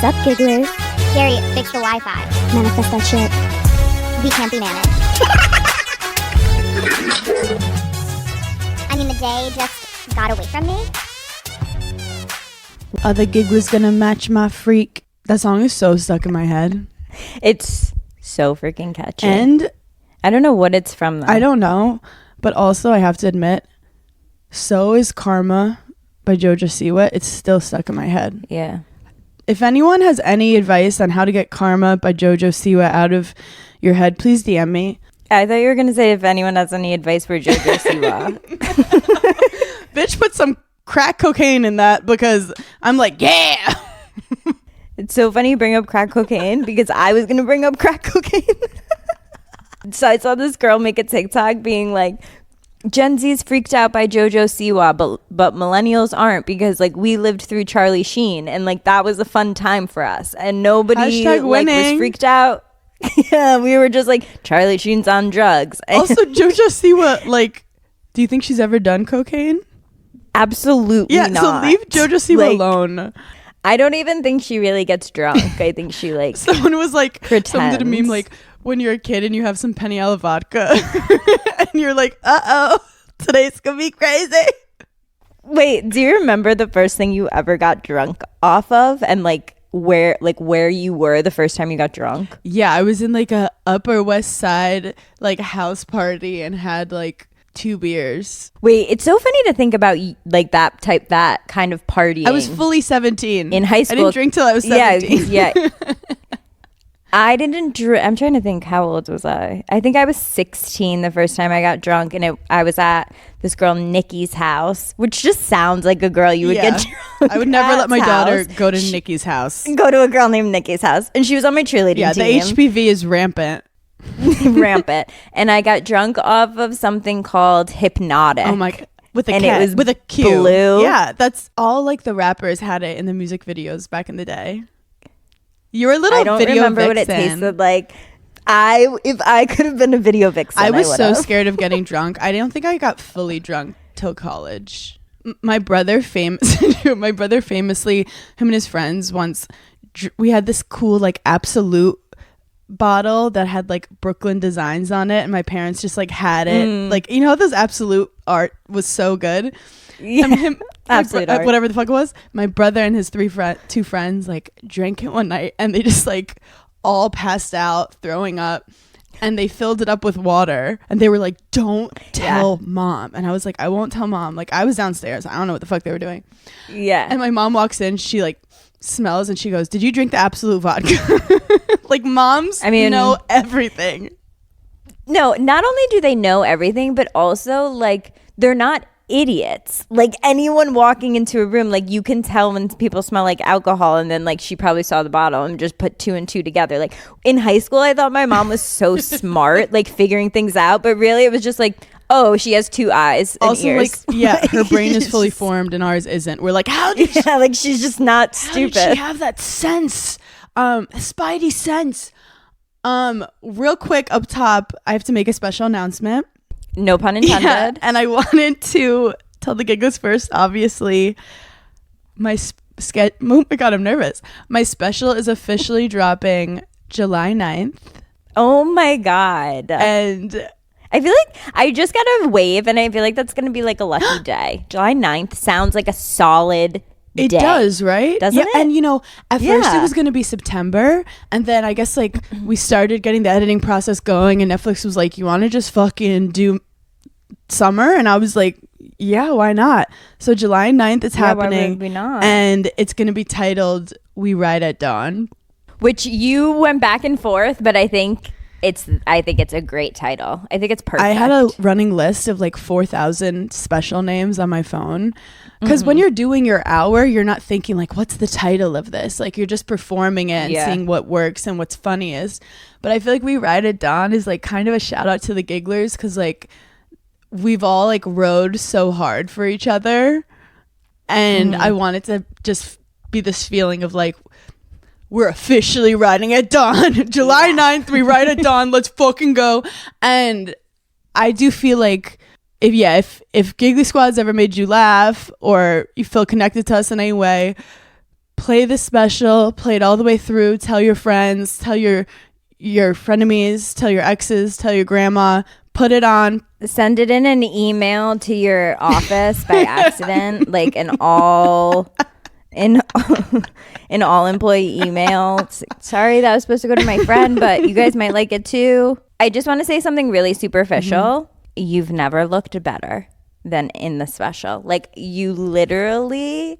Sup, gigglers? Gary, fix the Wi-Fi. Manifest that shit. We can't be managed. I mean, the day just got away from me. Are the gigglers gonna match my freak? That song is so stuck in my head. It's so freaking catchy. And I don't know what it's from, though. I don't know, but also I have to admit, so is Karma by Jojo Siwa. It's still stuck in my head. Yeah. If anyone has any advice on how to get Karma by Jojo Siwa out of your head, please DM me. I thought you were going to say if anyone has any advice for Jojo Siwa. Bitch, put some crack cocaine in that because I'm like, yeah. It's so funny you bring up crack cocaine because I was going to bring up crack cocaine. So I saw this girl make a TikTok being like, Gen Z's freaked out by Jojo Siwa, but millennials aren't because like we lived through Charlie Sheen and like that was a fun time for us and nobody like was freaked out. Yeah, we were just like Charlie Sheen's on drugs. Also, Jojo Siwa, like, do you think she's ever done cocaine? Absolutely not. So leave Jojo Siwa alone. I don't even think she really gets drunk. I think she like someone was like pretends. Someone did a meme like when you're a kid and you have some Peniel vodka and you're like, today's gonna be crazy. Wait, do you remember the first thing you ever got drunk off of and like where you were the first time you got drunk? Yeah, I was in like a Upper West Side like house party and had like 2 beers. Wait, it's so funny to think about like that kind of partying. I was fully 17 in high school. I didn't drink till I was 17. Yeah. I didn't drink. I'm trying to think, how old was I? I think I was 16 the first time I got drunk, and I was at this girl Nikki's house, which just sounds like a girl you would get drunk. I would never let my daughter go to Nikki's house. Go to a girl named Nikki's house, and she was on my cheerleading team. Yeah, the HPV is rampant. Rampant. And I got drunk off of something called Hypnotic. Oh my God. With a and cat, it was with a Q. Blue. Yeah, that's all like the rappers had it in the music videos back in the day. You're a little I don't video remember vixen. what it tasted like. If I could have been a video vixen, I was so scared of getting drunk. I don't think I got fully drunk till college. My brother famously, him and his friends once, we had this cool like Absolute bottle that had like Brooklyn designs on it, and my parents just like had it. Like, you know how those Absolute art was so good? Yeah. Absolute art. Whatever the fuck it was. My brother and his 2 friends like drank it one night and they just like all passed out throwing up, and they filled it up with water and they were like, don't tell mom. And I was like, I won't tell mom. Like, I was downstairs, I don't know what the fuck they were doing. Yeah. And my mom walks in, she like smells and she goes, did you drink the Absolute vodka? Like, moms know everything. No, not only do they know everything, but also like they're not idiots. Like, anyone walking into a room, like, you can tell when people smell like alcohol, and then like she probably saw the bottle and just put 2 and 2 together. Like, in high school I thought my mom was so smart, like figuring things out, but really it was just like, oh, she has 2 eyes and also ears. Like, yeah, her brain is fully formed and ours isn't. We're like, how did she, like, she's just not stupid. how did she have that sense, spidey sense? Real quick up top, I have to make a special announcement. No pun intended. Yeah, and I wanted to tell the gigglers first, obviously. Oh my God, I'm nervous. My special is officially dropping July 9th. Oh my God. And I feel like I just got a wave, and I feel like that's going to be like a lucky day. July 9th sounds like a solid it day. Does, right? Doesn't it? And you know, at first it was going to be September, and then I guess like we started getting the editing process going, and Netflix was like, you want to just fucking do summer? And I was like, yeah, why not? So July 9th it's happening. Why would we not? And it's going to be titled We Ride at Dawn. Which you went back and forth, but I think it's a great title. I think it's perfect. I had a running list of like 4,000 special names on my phone. Because when you're doing your hour, you're not thinking like, what's the title of this? Like, you're just performing it and seeing what works and what's funniest. But I feel like We Ride at Dawn is like kind of a shout out to the gigglers, because like we've all like rode so hard for each other. And I wanted to just be this feeling of like, we're officially riding at dawn. July 9th, we ride at dawn. Let's fucking go. And I do feel like if Giggly Squad's ever made you laugh or you feel connected to us in any way, play the special, play it all the way through, tell your friends, tell your frenemies, tell your exes, tell your grandma, put it on. Send it in an email to your office by accident, like an all employee email. Sorry, that was supposed to go to my friend, but you guys might like it too. I just want to say something really superficial. You've never looked better than in the special. Like, you literally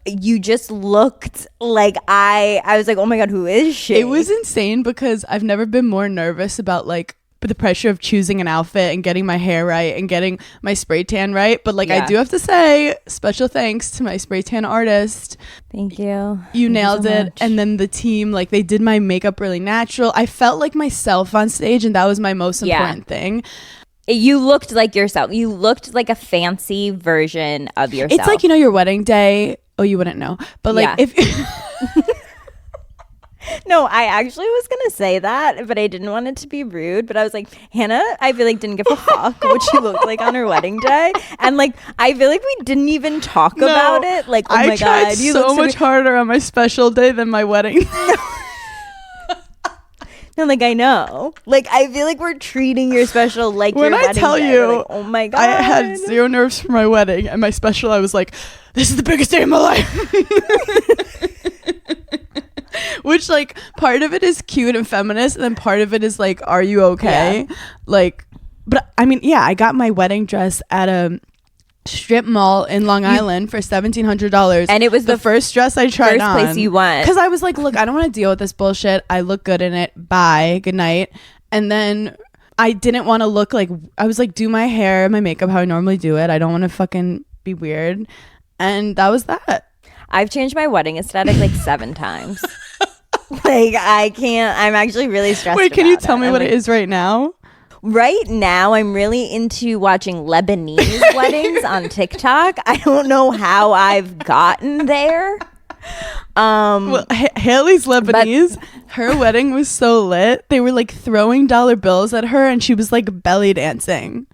you just looked like I was like, oh my God, who is she? It was insane because I've never been more nervous about like the pressure of choosing an outfit and getting my hair right and getting my spray tan right. But like, I do have to say, special thanks to my spray tan artist. Thank you. You nailed it. And then the team, like, they did my makeup really natural. I felt like myself on stage, and that was my most important thing. You looked like yourself. You looked like a fancy version of yourself. It's like, you know, your wedding day. Oh, you wouldn't know. But like, if No, I actually was going to say that, but I didn't want it to be rude. But I was like, Hannah, I feel like didn't give a fuck what she looked like on her wedding day. And like, I feel like we didn't even talk about it. Like, oh my God. I tried so much harder on my special day than my wedding. No, like, I know. Like, I feel like we're treating your special like when your wedding I tell day. you, like, oh my God. I had zero nerves for my wedding, and my special, I was like, this is the biggest day of my life. Which, like, part of it is cute and feminist, and then part of it is like, are you okay? Yeah. Like, but I mean, yeah, I got my wedding dress at a strip mall in Long Island for $1,700, and it was the first dress I tried on. First place you went, because I was like, look, I don't want to deal with this bullshit. I look good in it. Bye, good night. And then I didn't want to look like, I was like, do my hair, my makeup how I normally do it. I don't want to fucking be weird. And that was that. I've changed my wedding aesthetic like 7 times. Like, I can't. I'm actually really stressed. Wait, can you tell me what it is right now? Right now, I'm really into watching Lebanese weddings on TikTok. I don't know how I've gotten there. Well, Haley's Lebanese. Her wedding was so lit. They were like throwing dollar bills at her, and she was like belly dancing.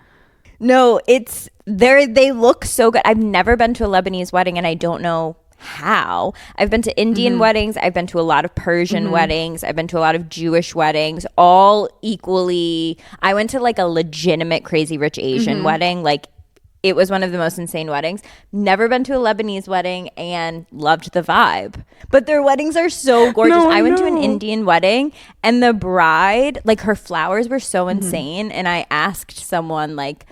No, they look so good. I've never been to a Lebanese wedding, and I don't know how. I've been to Indian weddings. I've been to a lot of Persian weddings. I've been to a lot of Jewish weddings, all equally. I went to like a legitimate Crazy Rich Asian wedding. Like, it was one of the most insane weddings. Never been to a Lebanese wedding and loved the vibe. But their weddings are so gorgeous. I went to an Indian wedding, and the bride, like, her flowers were so insane. And I asked someone, like,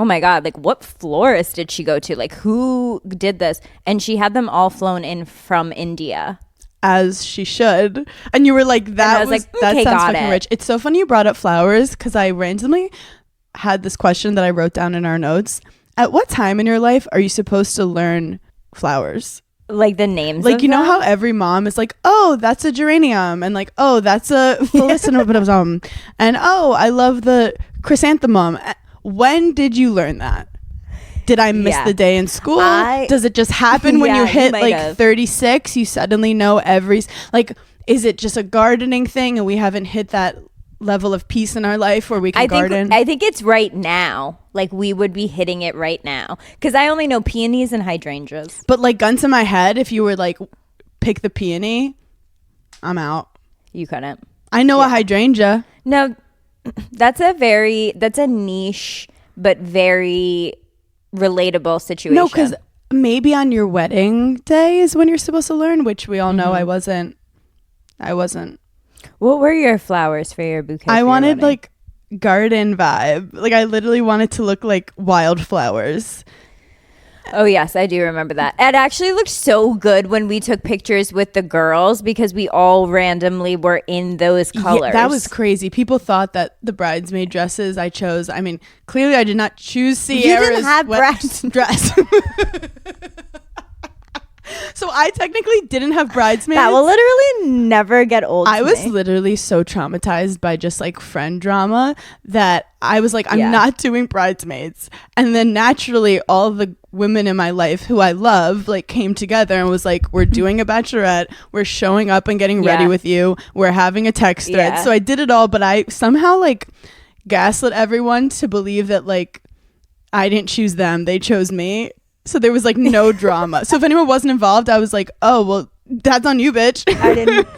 oh my God, like, what florist did she go to? Like, who did this? And she had them all flown in from India. As she should. And you were like, that sounds fucking rich. It's so funny you brought up flowers, because I randomly had this question that I wrote down in our notes. At what time in your life are you supposed to learn flowers? Like the names, like, you know how every mom is like, oh, that's a geranium, and like, oh, that's a felicitatum, and oh, I love the chrysanthemum. When did you learn that? Did I miss the day in school? Does it just happen when you hit like 36? You suddenly know like, is it just a gardening thing and we haven't hit that level of peace in our life where we can garden? I think it's right now. Like, we would be hitting it right now, because I only know peonies and hydrangeas. But like, gun to my head, if you were like, pick the peony, I'm out. You couldn't. I know a hydrangea. No, that's a niche but very relatable situation. No, because maybe on your wedding day is when you're supposed to learn, which we all know I wasn't. What were your flowers for your bouquet? I wanted like garden vibe. Like, I literally wanted to look like wildflowers. Oh yes, I do remember that. It actually looked so good when we took pictures with the girls, because we all randomly were in those colors. Yeah, that was crazy. People thought that the bridesmaid dresses I chose, I mean, clearly I did not choose Sierra's You didn't have dress. So I technically didn't have bridesmaids. That will literally never get old. I was literally so traumatized by just like friend drama that I was like, I'm not doing bridesmaids. And then naturally all the women in my life who I love like came together and was like, we're doing a bachelorette, we're showing up and getting ready with you, we're having a text thread. So I did it all, but I somehow like gaslit everyone to believe that like I didn't choose them, they chose me. So there was like no drama. So if anyone wasn't involved, I was like, oh, well, that's on you, bitch. I didn't.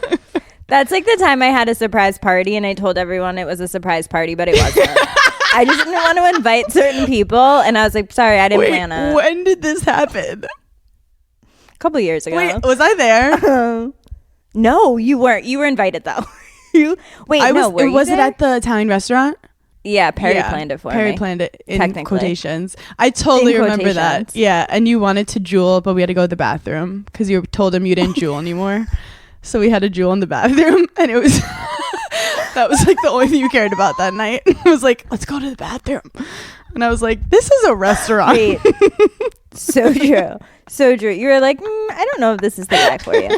That's like the time I had a surprise party and I told everyone it was a surprise party, but it wasn't. I just didn't want to invite certain people. And I was like, sorry, I didn't plan it. When did this happen? A couple years ago. Wait, was I there? No, you weren't. You were invited though. Was it at the Italian restaurant? Yeah, Perry planned it for me. Perry planned it in quotations. I totally remember that. Yeah, and you wanted to jewel, but we had to go to the bathroom because you told him you didn't jewel anymore. So we had to jewel in the bathroom, and it was that was like the only thing you cared about that night. I was like, let's go to the bathroom. And I was like, this is a restaurant. Wait. So true. So true. You were like, I don't know if this is the guy for you.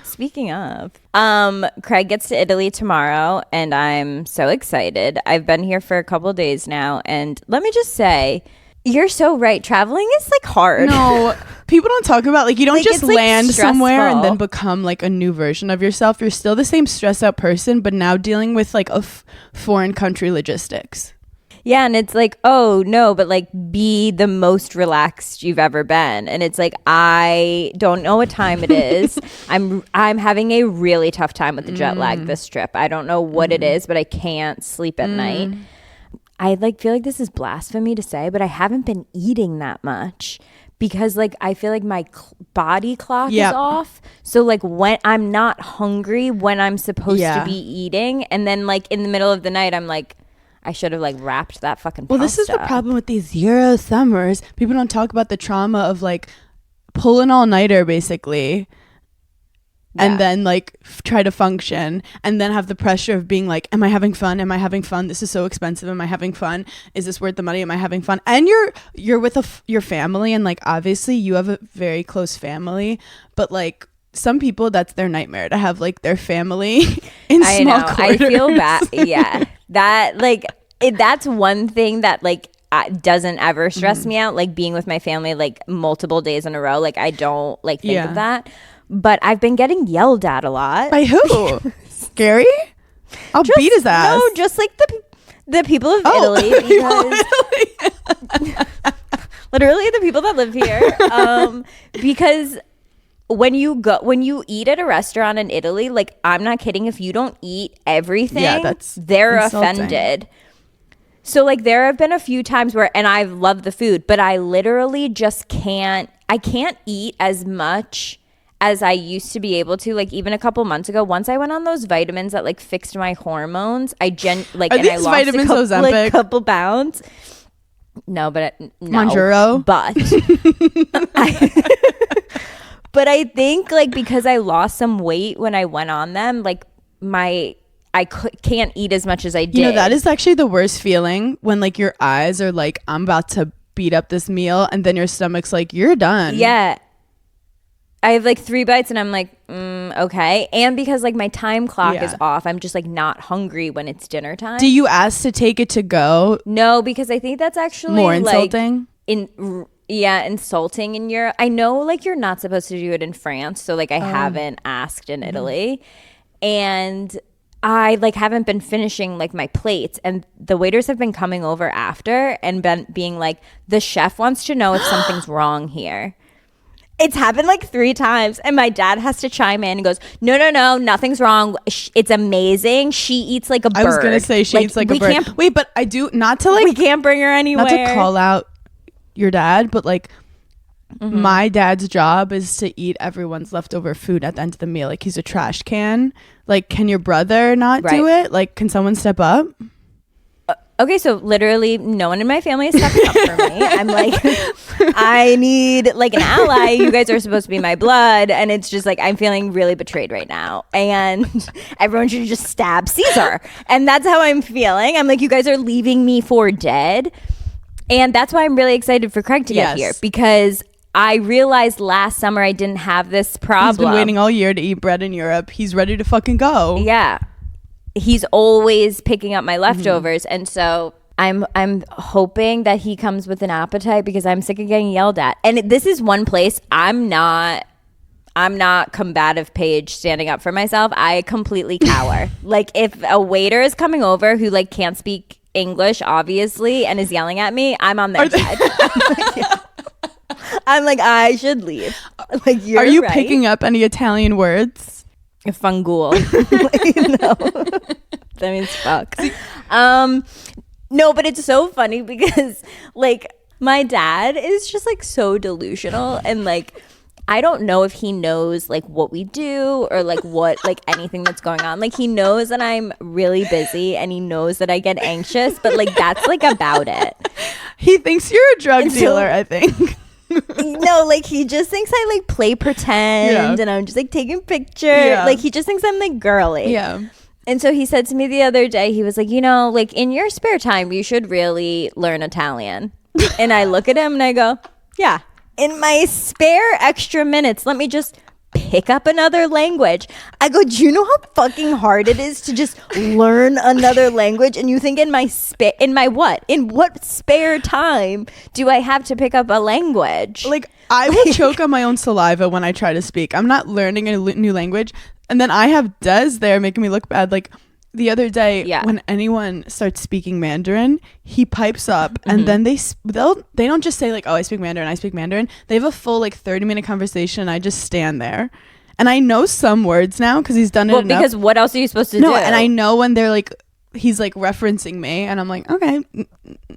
Speaking of, Craig gets to Italy tomorrow and I'm so excited. I've been here for a couple days now, and let me just say, you're so right. Traveling is like hard. No, people don't talk about like you don't just land like somewhere and then become like a new version of yourself. You're still the same stressed out person, but now dealing with like a foreign country logistics. Yeah, and it's like, oh no, but like be the most relaxed you've ever been. And it's like, I don't know what time it is. I'm having a really tough time with the jet lag this trip. I don't know what it is, but I can't sleep at night. I like feel like this is blasphemy to say, but I haven't been eating that much because like I feel like my body clock is off. So like when I'm not hungry when I'm supposed to be eating, and then like in the middle of the night I'm like, I should have like wrapped that fucking pasta. Well, this is the problem with these Euro summers. People don't talk about the trauma of like pulling all-nighter basically. Yeah. And then like try to function and then have the pressure of being like, am I having fun? Am I having fun? This is so expensive. Am I having fun? Is this worth the money? Am I having fun? And you're with your family, and like obviously you have a very close family, but like some people that's their nightmare to have like their family in small quarters. I feel bad. Yeah. That like that's one thing that like doesn't ever stress me out, like being with my family like multiple days in a row. Like I don't like think of that. But I've been getting yelled at a lot. By who? Gary? I'll beat his ass. No, just like the people of Italy. Because literally the people that live here. Because when you eat at a restaurant in Italy, like I'm not kidding, if you don't eat everything, they're insulting. Offended. So like there have been a few times where, and I love the food, but I literally just can't eat as much as I used to be able to. Like even a couple months ago, once I went on those vitamins that like fixed my hormones, I lost a couple pounds. No, but no. Monjuro? But but I think like because I lost some weight when I went on them, like can't eat as much as I did. You know, that is actually the worst feeling when like your eyes are like, I'm about to beat up this meal, and then your stomach's like, you're done. Yeah. I have like 3 bites and I'm like, okay. And because like my time clock is off, I'm just like not hungry when it's dinner time. Do you ask to take it to go? No, because I think that's actually more insulting. Insulting in Europe. I know like you're not supposed to do it in France, so like I haven't asked in Italy, and I like haven't been finishing like my plates, and the waiters have been coming over after and being like, the chef wants to know if something's wrong here. It's happened like 3 times, and my dad has to chime in and goes, no, nothing's wrong. It's amazing. She eats like a bird. I was going to say she eats like a bird. Wait, but I do, not to like. We can't bring her anywhere. Not to call out your dad, but like my dad's job is to eat everyone's leftover food at the end of the meal. Like he's a trash can. Like, can your brother not do it? Like, can someone step up? Okay, so literally no one in my family is stepping up for me. I'm like, I need like an ally. You guys are supposed to be my blood. And it's just like, I'm feeling really betrayed right now. And everyone should just stab Caesar. And that's how I'm feeling. I'm like, you guys are leaving me for dead. And that's why I'm really excited for Craig to get here. Because I realized last summer I didn't have this problem. He's been waiting all year to eat bread in Europe. He's ready to fucking go. Yeah. He's always picking up my leftovers, and so I'm hoping that he comes with an appetite because I'm sick of getting yelled at. And this is one place I'm not combative Paige standing up for myself. I completely cower. Like if a waiter is coming over who like can't speak English, obviously, and is yelling at me, I'm on their side. I'm like, I should leave. Like, are you right. picking up any Italian words? Fungool. No. That means fuck. No, but it's so funny because like my dad is just like so delusional, and like I don't know if he knows like what we do or like what like anything that's going on. Like he knows that I'm really busy and he knows that I get anxious, but like that's like about it. He thinks you're a drug dealer, I think. No, like he just thinks I like play pretend and I'm just like taking pictures. Yeah. Like he just thinks I'm like girly. Yeah. And so he said to me the other day, he was like, you know, like in your spare time, you should really learn Italian. And I look at him and I go, yeah, in my spare extra minutes, let me just pick up another language. I go, do you know how fucking hard it is to just learn another language? And you think in what spare time do I have to pick up a language? Like I will choke on my own saliva when I try to speak. I'm not learning a new language. And then I have Des there making me look bad. Like the other day, when anyone starts speaking Mandarin, he pipes up and then they don't just say like, oh, I speak Mandarin, I speak Mandarin. They have a full like 30-minute conversation. I just stand there. And I know some words now because he's done it enough. Because what else are you supposed to do? No, and I know when they're like, he's like referencing me and I'm like, okay,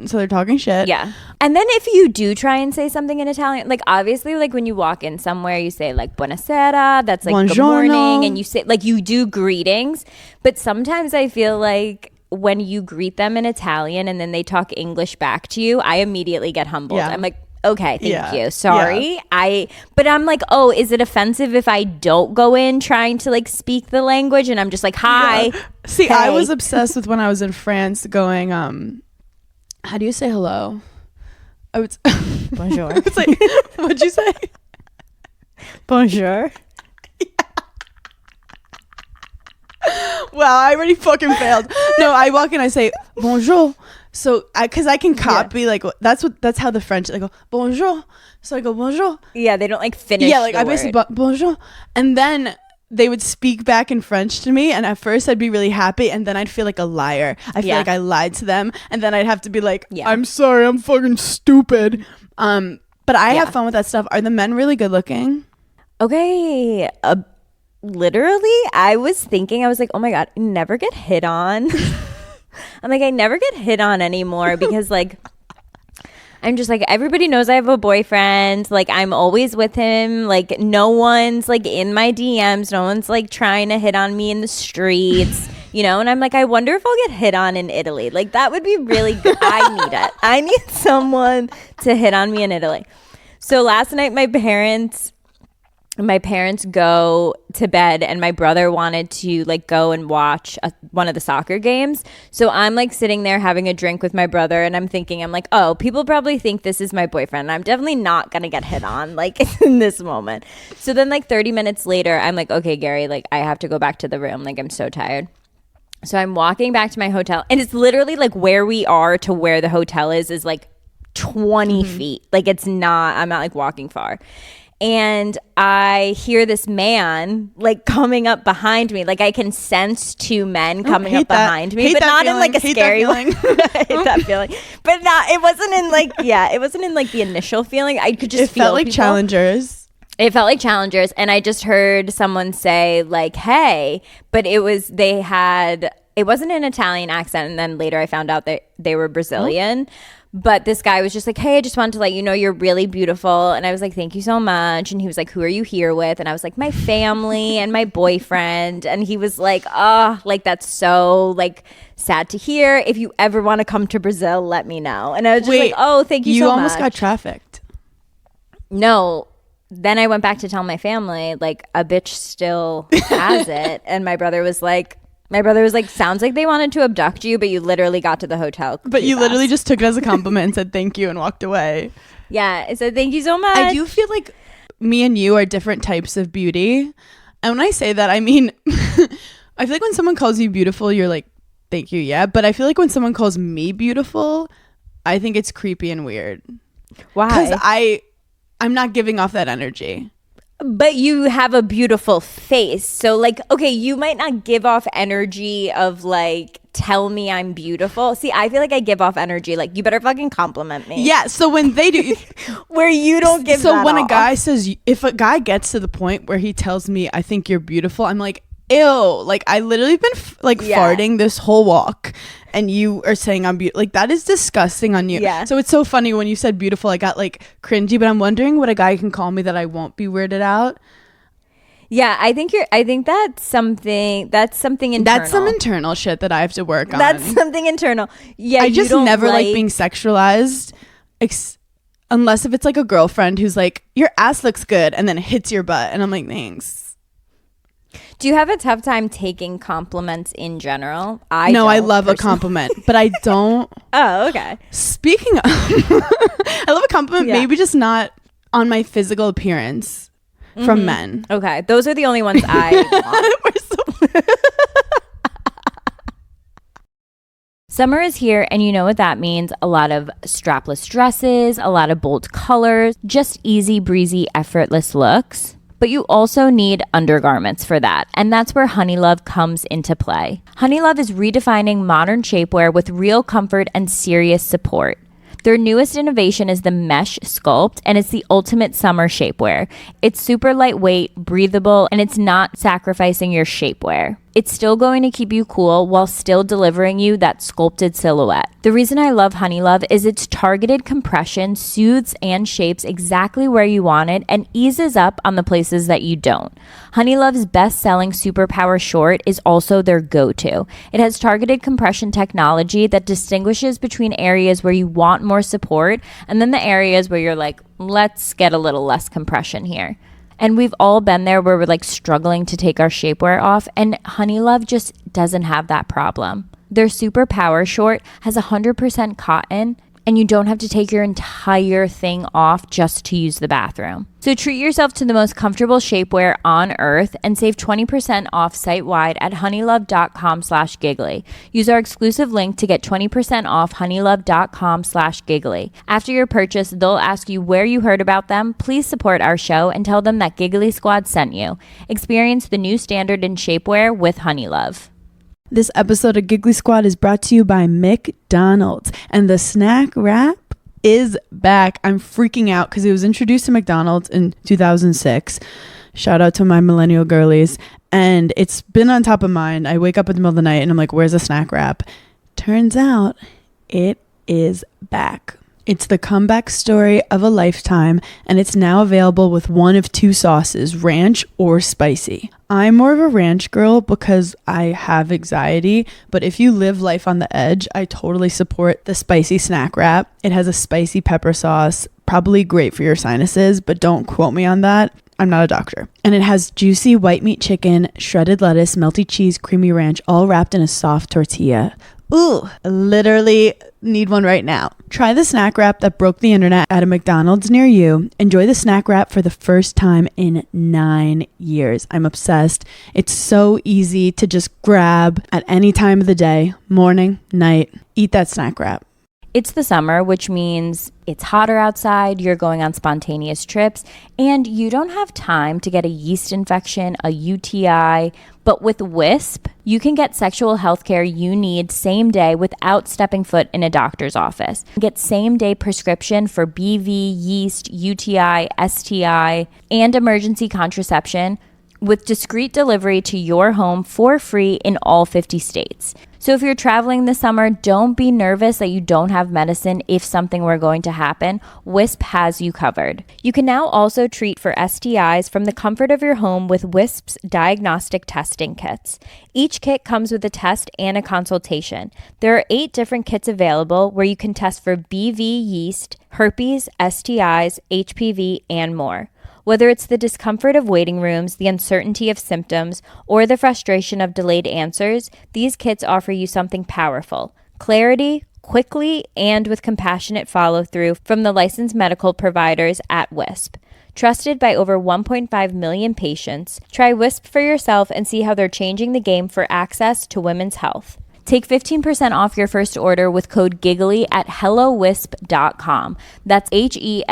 so they're talking shit. Yeah. And then if you do try and say something in Italian, like obviously like when you walk in somewhere you say like buonasera, that's like buongiorno. Good morning, and you say like you do greetings, but sometimes I feel like when you greet them in Italian and then they talk English back to you, I immediately get humbled. I'm like, okay, thank you. Sorry. But I'm like, oh, is it offensive if I don't go in trying to like speak the language and I'm just like, hi. Yeah. See, hey. I was obsessed with when I was in France going, how do you say hello? I would bonjour. I was like, what'd you say? Bonjour. Wow, I already fucking failed. No, I walk in, I say bonjour. So because I can copy like that's how the French, they go bonjour. So I go bonjour. Yeah, they don't like finish. Yeah, like I basically bonjour, and then they would speak back in French to me, and at first I'd be really happy, and then I'd feel like a liar. I feel like I lied to them, and then I'd have to be like, I'm sorry, I'm fucking stupid. But I have fun with that stuff. Are the men really good looking? Okay, literally, I was like, oh my god, I never get hit on. I'm like, I never get hit on anymore because like I'm just like, everybody knows I have a boyfriend. Like I'm always with him. Like no one's like in my DMs. No one's like trying to hit on me in the streets, you know? And I'm like, I wonder if I'll get hit on in Italy. Like that would be really good. I need it. I need someone to hit on me in Italy. So last night my parents go to bed and my brother wanted to like go and watch one of the soccer games. So I'm like sitting there having a drink with my brother and I'm like, oh, people probably think this is my boyfriend. I'm definitely not going to get hit on like in this moment. So then like 30 minutes later, I'm like, okay, Gary, like I have to go back to the room. Like I'm so tired. So I'm walking back to my hotel and it's literally like where we are to where the hotel is like 20 feet. Like I'm not like walking far. And I hear this man like coming up behind me. Like I can sense two men coming up behind me, but not in like a scary way. I hate that feeling. But it wasn't in like the initial feeling. I could just feel felt like people. Challengers. It felt like challengers. And I just heard someone say like, hey, but it wasn't an Italian accent. And then later I found out that they were Brazilian. But this guy was just like, hey, I just wanted to let you know you're really beautiful. And I was like, thank you so much. And he was like, who are you here with? And I was like, my family and my boyfriend. And he was like, oh, like that's so like sad to hear. If you ever want to come to Brazil, let me know. And I was just like, oh, thank you so much. You almost got trafficked. No. Then I went back to tell my family, like a bitch still has it. And my brother was like, sounds like they wanted to abduct you, but you literally got to the hotel. But you literally just took it as a compliment and said thank you and walked away. Yeah, I said thank you so much. I do feel like me and you are different types of beauty. And when I say that, I mean, I feel like when someone calls you beautiful, you're like, thank you, yeah. But I feel like when someone calls me beautiful, I think it's creepy and weird. Why? Because I'm not giving off that energy. But you have a beautiful face. So like, okay, you might not give off energy of like, tell me I'm beautiful. See, I feel like I give off energy like, you better fucking compliment me. Yeah, so when they do where you don't give so that when off. a guy says, if a guy gets to the point where he tells me I think you're beautiful, I'm like, ew, like I literally been farting this whole walk and you are saying I'm beautiful. Like that is disgusting on you. Yeah. So it's so funny when you said beautiful, I got like cringy, but I'm wondering what a guy can call me that I won't be weirded out. Yeah, I think that's something internal. That's some internal shit that I have to work on. That's something internal. Yeah, I just never like being sexualized unless if it's like a girlfriend who's like, your ass looks good, and then hits your butt, and I'm like, thanks. Do you have a tough time taking compliments in general? I love a compliment, but I don't. Oh, okay. Speaking of, I love a compliment, maybe just not on my physical appearance from men. Okay, those are the only ones I want. Summer is here, and you know what that means. A lot of strapless dresses, a lot of bold colors, just easy breezy, effortless looks. But you also need undergarments for that, and that's where Honeylove comes into play. Honeylove is redefining modern shapewear with real comfort and serious support. Their newest innovation is the Mesh Sculpt, and it's the ultimate summer shapewear. It's super lightweight, breathable, and it's not sacrificing your shapewear. It's still going to keep you cool while still delivering you that sculpted silhouette. The reason I love Honeylove is its targeted compression soothes and shapes exactly where you want it and eases up on the places that you don't. Honeylove's best-selling Superpower Short is also their go-to. It has targeted compression technology that distinguishes between areas where you want more support and then the areas where you're like, let's get a little less compression here. And we've all been there where we're like struggling to take our shapewear off, and Honeylove just doesn't have that problem. Their Super Power Short has 100% cotton, and you don't have to take your entire thing off just to use the bathroom. So treat yourself to the most comfortable shapewear on earth and save 20% off site-wide at honeylove.com/giggly. Use our exclusive link to get 20% off honeylove.com/giggly. After your purchase, they'll ask you where you heard about them. Please support our show and tell them that Giggly Squad sent you. Experience the new standard in shapewear with Honeylove. This episode of Giggly Squad is brought to you by McDonald's, and the snack wrap is back. I'm freaking out because it was introduced to McDonald's in 2006. Shout out to my millennial girlies. And it's been on top of mind. I wake up in the middle of the night and I'm like, where's the snack wrap? Turns out it is back. It's the comeback story of a lifetime, and it's now available with one of two sauces, ranch or spicy. I'm more of a ranch girl because I have anxiety, but if you live life on the edge, I totally support the spicy snack wrap. It has a spicy pepper sauce, probably great for your sinuses, but don't quote me on that. I'm not a doctor. And it has juicy white meat chicken, shredded lettuce, melty cheese, creamy ranch, all wrapped in a soft tortilla. Ooh, literally need one right now. Try the snack wrap that broke the internet at a McDonald's near you. Enjoy the snack wrap for the first time in 9 years. I'm obsessed. It's so easy to just grab at any time of the day, morning, night. Eat that snack wrap. It's the summer, which means it's hotter outside, you're going on spontaneous trips, and you don't have time to get a yeast infection, a UTI. But with Wisp, you can get sexual health care you need same day without stepping foot in a doctor's office. Get same day prescription for BV, yeast, UTI, STI, and emergency contraception with discreet delivery to your home for free in all 50 states. So if you're traveling this summer, don't be nervous that you don't have medicine if something were going to happen. Wisp has you covered. You can now also treat for STIs from the comfort of your home with Wisp's diagnostic testing kits. Each kit comes with a test and a consultation. There are 8 different kits available where you can test for BV yeast, herpes, STIs, HPV, and more. Whether it's the discomfort of waiting rooms, the uncertainty of symptoms, or the frustration of delayed answers, these kits offer you something powerful: clarity, quickly, and with compassionate follow-through from the licensed medical providers at Wisp. Trusted by over 1.5 million patients, try Wisp for yourself and see how they're changing the game for access to women's health. Take 15% off your first order with code GIGGLY at HelloWisp.com. That's HelloWisp.com.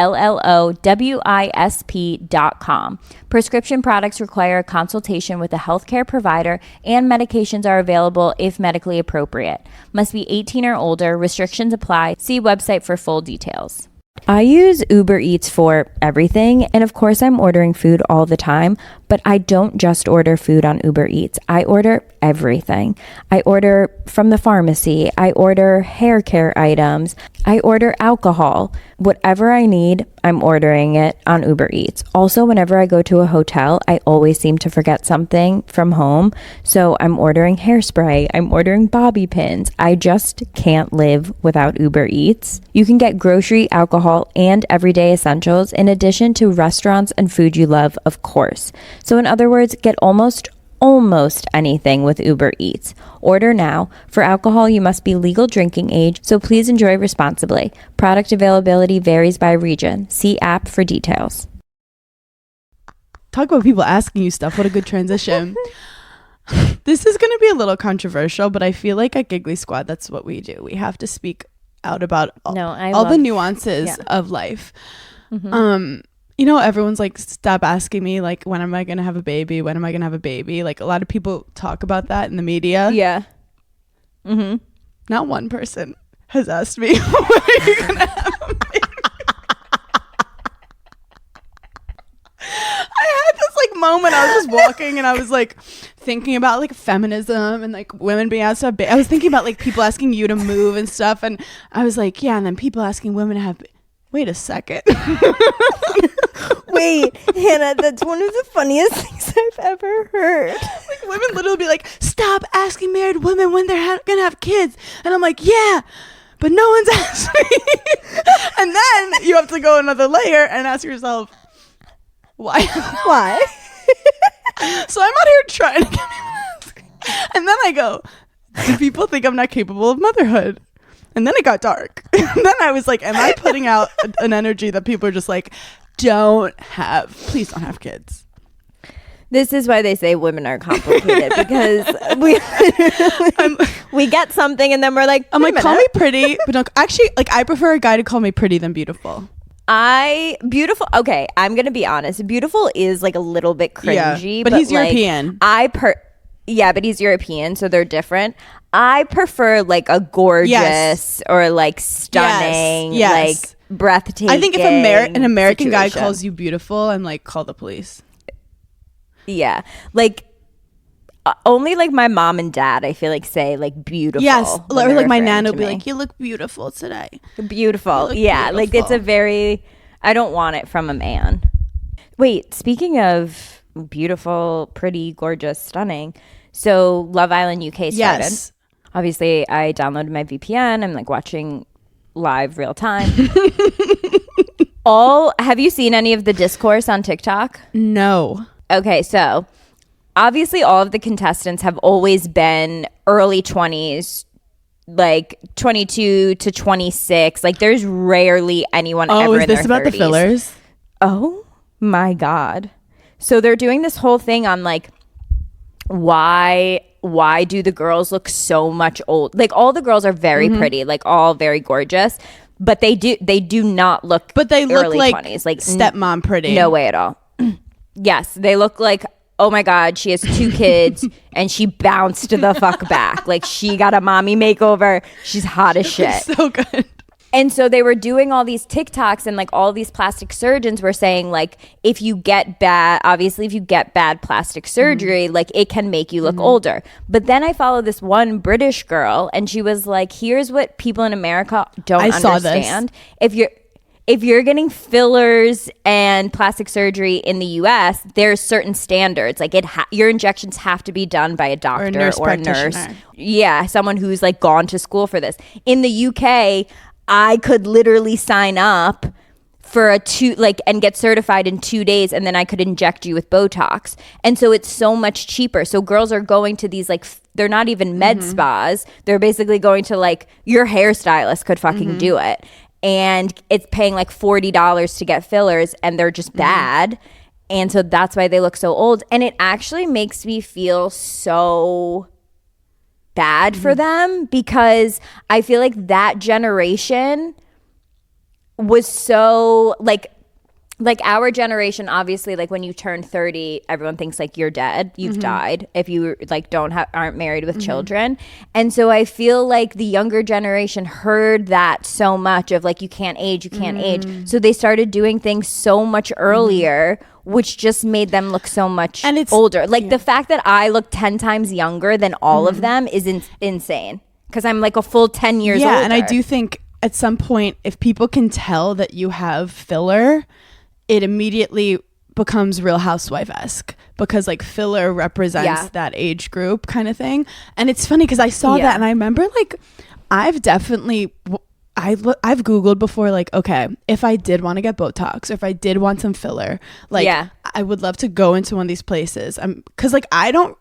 Prescription products require a consultation with a healthcare provider, and medications are available if medically appropriate. Must be 18 or older. Restrictions apply. See website for full details. I use Uber Eats for everything, and of course I'm ordering food all the time, but I don't just order food on Uber Eats. I order everything. I order from the pharmacy. I order hair care items. I order alcohol. Whatever I need, I'm ordering it on Uber Eats. Also, whenever I go to a hotel, I always seem to forget something from home, so I'm ordering hairspray. I'm ordering bobby pins. I just can't live without Uber Eats. You can get grocery, alcohol, and everyday essentials in addition to restaurants and food you love, of course. So in other words, get almost anything with Uber Eats. Order now. For alcohol, you must be legal drinking age, so please enjoy responsibly. Product availability varies by region. See app for details. Talk about people asking you stuff. What a good transition. This is going to be a little controversial, but I feel like at Giggly Squad, that's what we do. We have to speak out about all the nuances of life. You know, everyone's like, stop asking me, like, when am I going to have a baby? When am I going to have a baby? Like, a lot of people talk about that in the media. Yeah. Not one person has asked me, when are you going to have a baby? I had this, like, moment. I was just walking and I was, like, thinking about, like, feminism and, like, women being asked to have I was thinking about, like, people asking you to move and stuff. And I was like, yeah, and then people asking women to have wait a second. Wait, Hannah, that's one of the funniest things I've ever heard. Like, women literally be like, stop asking married women when they're gonna have kids. And I'm like, yeah, but no one's asked me. And then you have to go another layer and ask yourself, why? Why? So I'm out here trying to get people to ask. And then I go, do people think I'm not capable of motherhood? And then it got dark. And then I was like, am I putting out an energy that people are just like, please don't have kids? This is why they say women are complicated, because we get something and then we're like, I'm like, call me pretty, but don't, actually, like, I prefer a guy to call me pretty than beautiful. Beautiful. Okay, I'm gonna be honest. Beautiful is like a little bit cringy, yeah, but he's like, European. Yeah, but he's European, so they're different. I prefer like a gorgeous or like stunning, like breathtaking. I think if an American guy calls you beautiful, I'm like, call the police. Yeah, like only like my mom and dad, I feel like, say like beautiful. Yes, or like my nana will be like, you look beautiful today. Beautiful. Yeah, beautiful. Like it's a very, I don't want it from a man. Wait, speaking of beautiful, pretty, gorgeous, stunning. So Love Island UK started. Yes. Obviously, I downloaded my VPN. I'm like watching live real time. Have you seen any of the discourse on TikTok? No. Okay, so obviously all of the contestants have always been early 20s, like 22 to 26. Like there's rarely anyone ever in their 30s. Oh, is this about the fillers? Oh my God. So they're doing this whole thing on like, why do the girls look so much old? Like all the girls are very pretty, like all very gorgeous, but they do not look, but they look early like 20s, like stepmom pretty. No way at all. Yes, they look like, oh my God, she has 2 kids and she bounced the fuck back. Like she got a mommy makeover. She's hot as shit. So good. And so they were doing all these TikToks and like all these plastic surgeons were saying like, if you get bad plastic surgery, like it can make you look older. But then I follow this one British girl and she was like, here's what people in America don't understand. If you're getting fillers and plastic surgery in the US, there's certain standards. Like your injections have to be done by a doctor or a nurse. Yeah, someone who's like gone to school for this. In the UK, I could literally sign up for and get certified in 2 days, and then I could inject you with Botox. And so it's so much cheaper. So girls are going to these like, they're not even med spas. They're basically going to like, your hairstylist could fucking do it. And it's paying like $40 to get fillers, and they're just bad. And so that's why they look so old. And it actually makes me feel so bad for them, because I feel like that generation was so like our generation, obviously, like when you turn 30, everyone thinks like you're dead, you've died if you like aren't married with children. And so I feel like the younger generation heard that so much of like, you can't age, so they started doing things so much earlier, which just made them look so much older. Like the fact that I look 10 times younger than all of them is insane, because I'm like a full 10 years older. And I do think at some point, if people can tell that you have filler, it immediately becomes Real Housewife-esque, because like filler represents that age group kind of thing. And it's funny because I saw that, and I remember like I've Googled before, like, okay, if I did want to get Botox, or if I did want some filler, like I would love to go into one of these places. Because like I don't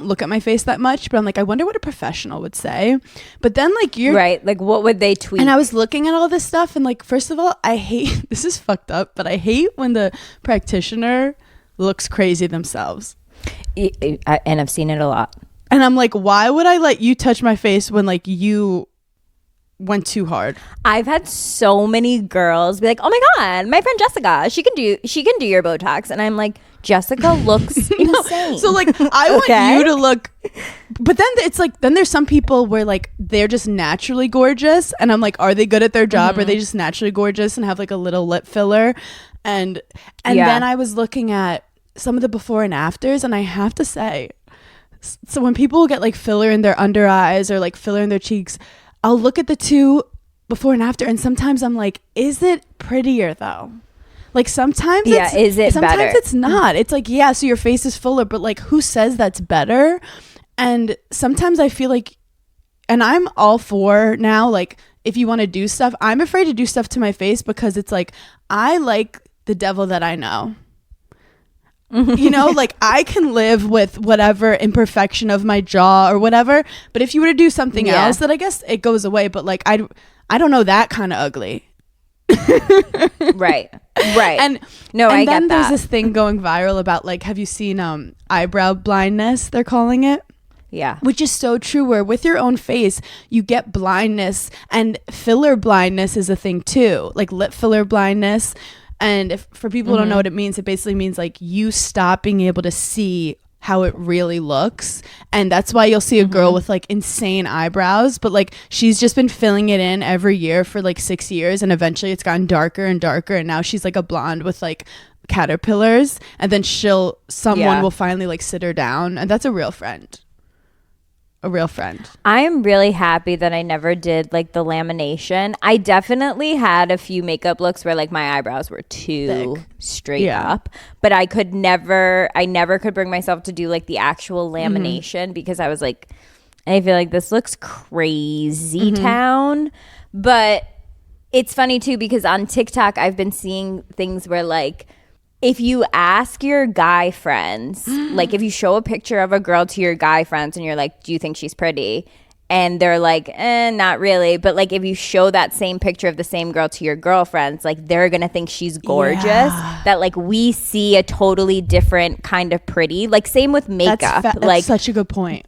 look at my face that much, but I'm like, I wonder what a professional would say. But then like you're right, like what would they tweet? And I was looking at all this stuff, and like, first of all, I hate this is fucked up, but I hate when the practitioner looks crazy themselves. And I've seen it a lot. And I'm like, why would I let you touch my face when like you went too hard? I've had so many girls be like, oh my god, my friend Jessica, she can do your Botox. And I'm like, Jessica looks insane. So like I want you to look, but then it's like, then there's some people where like they're just naturally gorgeous, and I'm like, are they good at their job? Or are they just naturally gorgeous and have like a little lip filler? And then I was looking at some of the before and afters, and I have to say, so when people get like filler in their under eyes or like filler in their cheeks, I'll look at the two before and after, and sometimes I'm like, is it prettier though? Like sometimes is it sometimes better? It's not. It's like, yeah, so your face is fuller, but like who says that's better? And sometimes I feel like, and I'm all for now, like if you want to do stuff, I'm afraid to do stuff to my face because it's like, I like the devil that I know. You know, like I can live with whatever imperfection of my jaw or whatever, but if you were to do something else, that I guess it goes away. But like I don't know that kind of ugly. right And no, I get that. And then there's this thing going viral about like, have you seen eyebrow blindness, they're calling it? Yeah, which is so true, where with your own face you get blindness, and filler blindness is a thing too, like lip filler blindness. And if for people who don't know what it means, it basically means like you stop being able to see how it really looks. And that's why you'll see a girl with like insane eyebrows, but like she's just been filling it in every year for like 6 years, and eventually it's gotten darker and darker, and now she's like a blonde with like caterpillars, and then someone will finally like sit her down, and that's a real friend. I'm really happy that I never did like the lamination. I definitely had a few makeup looks where like my eyebrows were too thick, straight up, but I never could bring myself to do like the actual lamination because I was like, I feel like this looks crazy town. But it's funny too, because on TikTok I've been seeing things where like, if you ask your guy friends, like if you show a picture of a girl to your guy friends and you're like, do you think she's pretty? And they're like, not really. But like if you show that same picture of the same girl to your girlfriends, like they're going to think she's gorgeous. Yeah. That like we see a totally different kind of pretty. Like same with makeup. That's such a good point.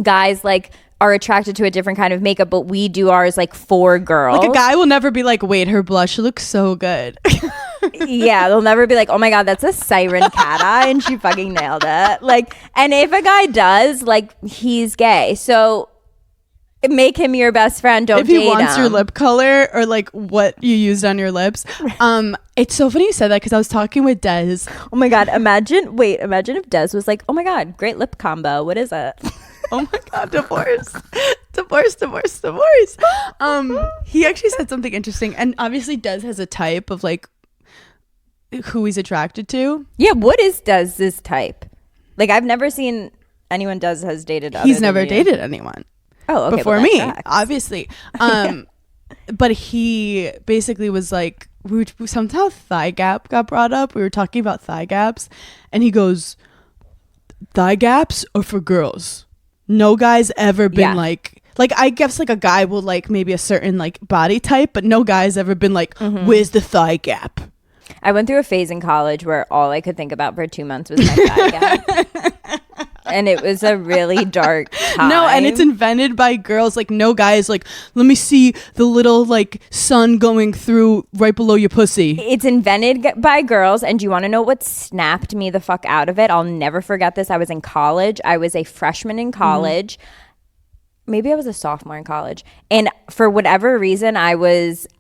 Guys like are attracted to a different kind of makeup, but we do ours like for girls. Like a guy will never be like, wait, her blush looks so good. Yeah, they'll never be like, oh my god, that's a siren cat eye and she fucking nailed it. Like, and if a guy does, like, he's gay, so make him your best friend. Don't date him. If he wants your lip color or like what you used on your lips. It's so funny you said that because I was talking with Des. Oh my god, imagine if Des was like, oh my god, great lip combo, what is it? Oh my god, divorce. He actually said something interesting, and obviously Des has a type of like who he's attracted to. Yeah, what is Des's type? Like I've never seen anyone Des has dated. He's never dated anyone. Oh, okay, before me, obviously. But he basically was like, somehow thigh gap got brought up. We were talking about thigh gaps, and he goes, thigh gaps are for girls. No guy's ever been like I guess like a guy will like maybe a certain like body type, but no guy's ever been like, where's the thigh gap? I went through a phase in college where all I could think about for 2 months was my thigh gap. And it was a really dark time. No, and it's invented by girls. Like, no guy is like, let me see the little like sun going through right below your pussy. It's invented by girls. And do you want to know what snapped me the fuck out of it? I'll never forget this. I was in college. I was a freshman in college. Maybe I was a sophomore in college. And for whatever reason, I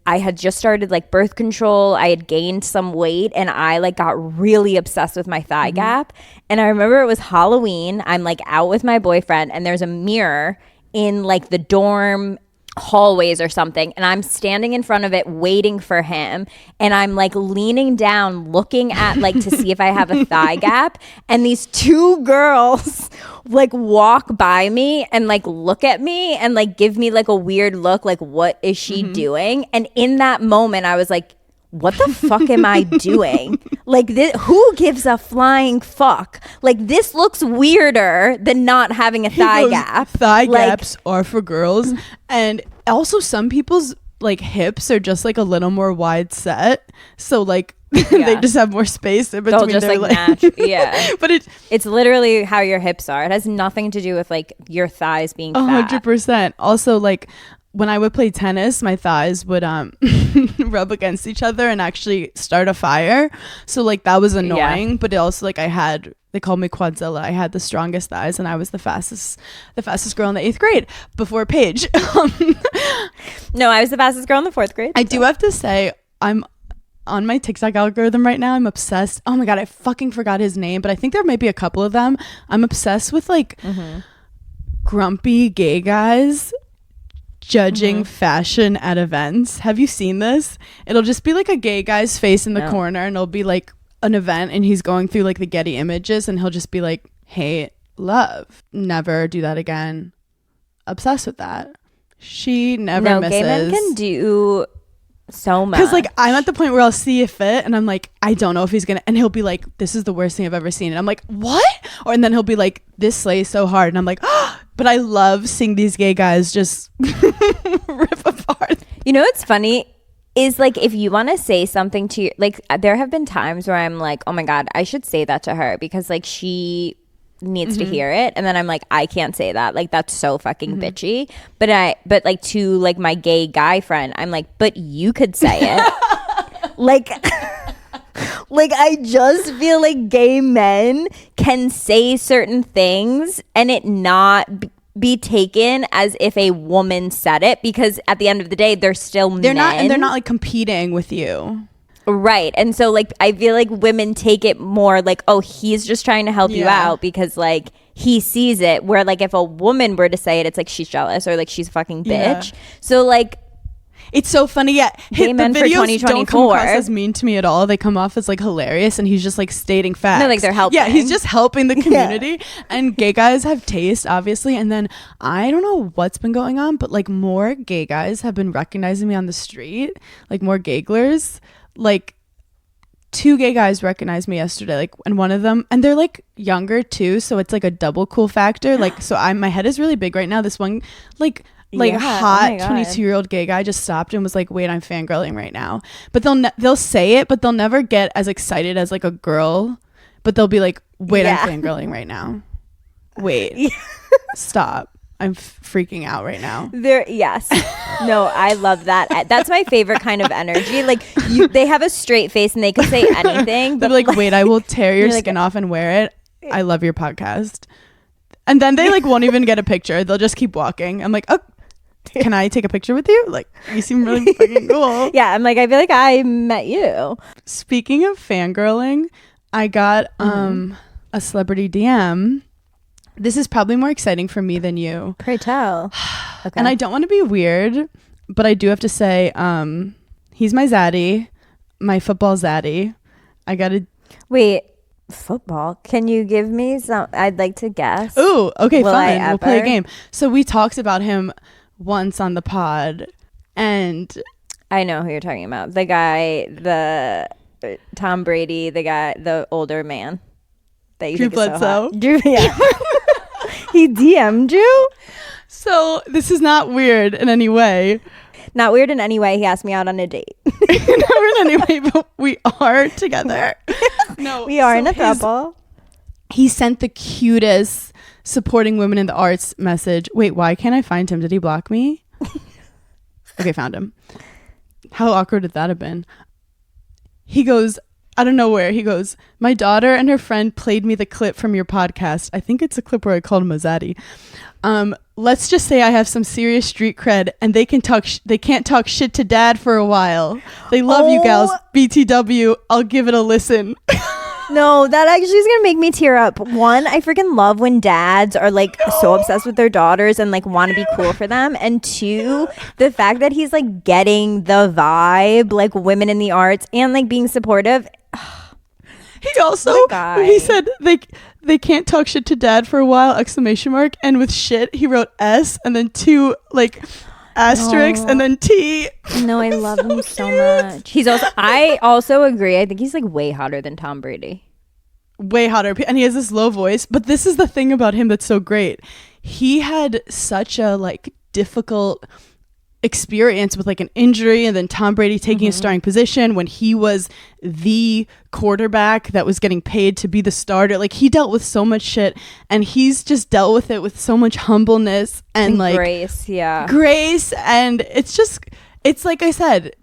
had just started like birth control. I had gained some weight and I like got really obsessed with my thigh gap. And I remember it was Halloween. I'm like out with my boyfriend and there's a mirror in like the dorm hallways or something, and I'm standing in front of it waiting for him, and I'm like leaning down looking at like to see if I have a thigh gap, and these two girls like walk by me and like look at me and like give me like a weird look, like what is she doing? And in that moment I was like, what the fuck am I doing? Like, who gives a flying fuck? Like, this looks weirder than not having a thigh gap. Thigh gaps are for girls. And also some people's like hips are just like a little more wide set. So like they just have more space in between. They'll just their like yeah. But it's literally how your hips are. It has nothing to do with like your thighs being fat. 100%. Also, like, when I would play tennis, my thighs would rub against each other and actually start a fire. So like that was annoying, but it also like they called me Quadzilla. I had the strongest thighs and I was the fastest girl in the 8th grade before Paige. No, I was the fastest girl in the 4th grade. I do have to say, I'm on my TikTok algorithm right now. I'm obsessed. Oh my God, I fucking forgot his name, but I think there might be a couple of them. I'm obsessed with like grumpy gay guys judging fashion at events. Have you seen this? It'll just be like a gay guy's face in the corner and it'll be like an event and he's going through like the Getty Images and he'll just be like, hate, love. Never do that again. Obsessed with that. She never misses. Gay men can do so much. Because like I'm at the point where I'll see a fit and I'm like, I don't know if he's gonna, and he'll be like, this is the worst thing I've ever seen, and I'm like, what? And then he'll be like, this slays so hard, and I'm like, oh. But I love seeing these gay guys just rip apart. You know what's funny is like if you want to say something to like, there have been times where I'm like, oh my God, I should say that to her because like she needs to hear it, and then I'm like, I can't say that, like that's so fucking bitchy. But like to like my gay guy friend, I'm like, but you could say it. like I just feel like gay men can say certain things and it not be taken as if a woman said it, because at the end of the day they're still men. They're not like competing with you. Right. And so like I feel like women take it more like, oh, he's just trying to help you out because like he sees it, where like if a woman were to say it, it's like she's jealous or like she's a fucking bitch. So like it's so funny. Gay men the for videos 2024 don't come across as mean to me at all. They come off as like hilarious and he's just like stating facts. No, like they're helping. Yeah, he's just helping the community. And gay guys have taste, obviously. And then I don't know what's been going on, but like more gay guys have been recognizing me on the street, like more gayglers. Like 2 gay guys recognized me yesterday, like, and one of them, and they're like younger too, so it's like a double cool factor. Like, so my head is really big right now. This one hot 22-year-old gay guy just stopped and was like, wait, I'm fangirling right now. But they'll say it, but they'll never get as excited as like a girl, but they'll be like, wait, I'm fangirling right now. Wait, stop. I'm freaking out right now. Yes. No, I love that. That's my favorite kind of energy. Like they have a straight face and they can say anything. But like, wait, I will tear your skin off and wear it. I love your podcast. And then they like won't even get a picture. They'll just keep walking. I'm like, oh, can I take a picture with you? Like, you seem really fucking cool. Yeah, I'm like, I feel like I met you. Speaking of fangirling, I got a celebrity DM. This is probably more exciting for me than you. Pray tell. Okay. And I don't want to be weird, but I do have to say, he's my zaddy, my football zaddy. I got to... Wait, football? Can you give me some... I'd like to guess. Ooh, okay, fine. We'll play a game. So we talked about him once on the pod, and... I know who you're talking about. The guy, the Tom Brady, the guy, the older man. That you Drew think is Bledsoe. so hot. Drew, yeah. He DM'd you? So this is not weird in any way. Not weird in any way. He asked me out on a date. Not weird in any way, but we are together. No, we are in a couple. He sent the cutest supporting women in the arts message. Wait, why can't I find him? Did he block me? Okay, found him. How awkward would that have been? He goes, I don't know where. He goes, my daughter and her friend played me the clip from your podcast. I think it's a clip where I called him a zaddy. Let's just say I have some serious street cred, and they can't talk shit to dad for a while. They love you gals. BTW. I'll give it a listen. No, that actually is gonna make me tear up. One, I freaking love when dads are like so obsessed with their daughters and like want to be cool for them. And two, the fact that he's like getting the vibe, like women in the arts and like being supportive. He also, he said they can't talk shit to dad for a while, ! And with shit, he wrote S and then 2 like asterisks and then T. No, I love him so much. I also agree. I think he's like way hotter than Tom Brady. Way hotter. And he has this low voice. But this is the thing about him that's so great. He had such a like difficult experience with like an injury, and then Tom Brady taking a starting position when he was the quarterback that was getting paid to be the starter. Like he dealt with so much shit, and he's just dealt with it with so much humbleness and like grace. And it's like I said,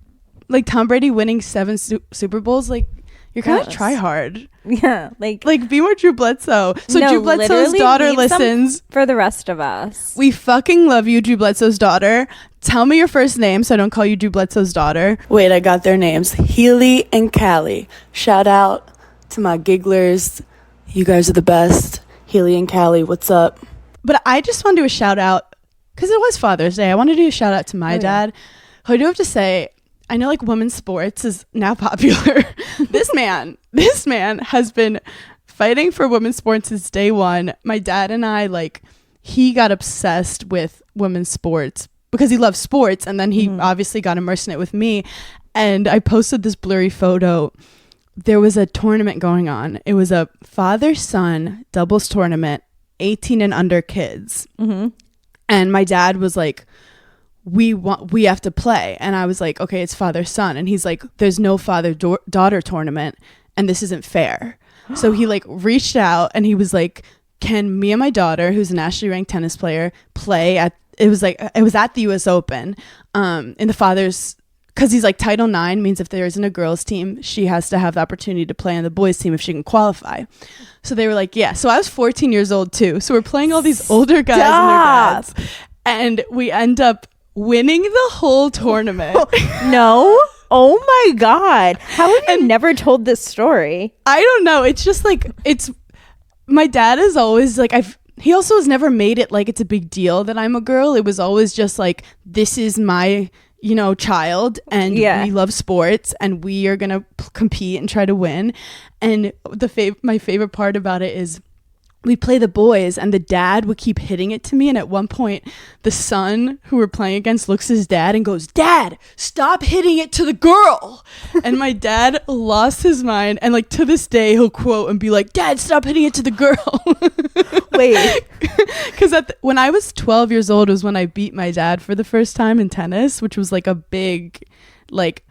like Tom Brady winning 7 Super Bowls, like you're kind of try hard. Yeah, like be more Drew Bledsoe. So no, Drew Bledsoe's daughter listens. For the rest of us, we fucking love you, Drew Bledsoe's daughter. Tell me your first name so I don't call you Drew Bledsoe's daughter. Wait, I got their names. Healy and Callie. Shout out to my gigglers. You guys are the best. Healy and Callie, what's up? But I just want to do a shout out because it was Father's Day. I want to do a shout out to my dad. Who I do have to say, I know like women's sports is now popular. This man has been fighting for women's sports since day one. My dad and I, like, he got obsessed with women's sports because he loves sports, and then he obviously got immersed in it with me. And I posted this blurry photo. There was a tournament going on. It was a father-son doubles tournament, 18 and under kids. And my dad was like, we have to play. And I was like, okay, it's father-son. And he's like, there's no father-daughter tournament, and this isn't fair. So he like reached out and he was like, can me and my daughter, who's a nationally ranked tennis player, play at, it was at the US Open in the father's, because he's like Title IX means if there isn't a girls team, she has to have the opportunity to play on the boys team if she can qualify. So they were like, yeah. So I was 14 years old too. So we're playing all these older guys and their dads, and we end up winning the whole tournament. No. Oh my God. How have you never told this story? I don't know. It's just like, my dad is always like, he also has never made it like it's a big deal that I'm a girl. It was always just like, this is my, child, and we love sports, and we are going to compete and try to win. And my favorite part about it is we play the boys, and the dad would keep hitting it to me. And at one point, the son who we're playing against looks at his dad and goes, "Dad, stop hitting it to the girl." And my dad lost his mind. And like to this day, he'll quote and be like, "Dad, stop hitting it to the girl." Wait. Because when I was 12 years old was when I beat my dad for the first time in tennis, which was like a big, like,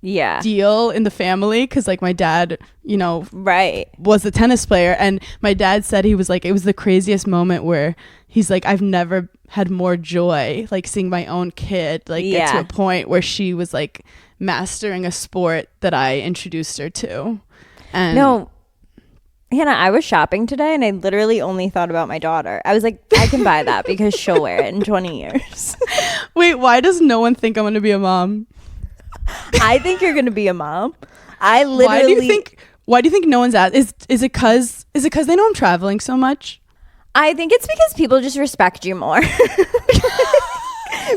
deal in the family, because like my dad was a tennis player, and my dad said he was like, it was the craziest moment where he's like, I've never had more joy like seeing my own kid like get to a point where she was like mastering a sport that I introduced her to. And no, Hannah, I was shopping today and I literally only thought about my daughter. I was like, I can buy that because she'll wear it in 20 years. Wait, why does no one think I'm gonna be a mom? I think you're gonna be a mom. Why do you think no one's at? Is it cause they know I'm traveling so much? I think it's because people just respect you more.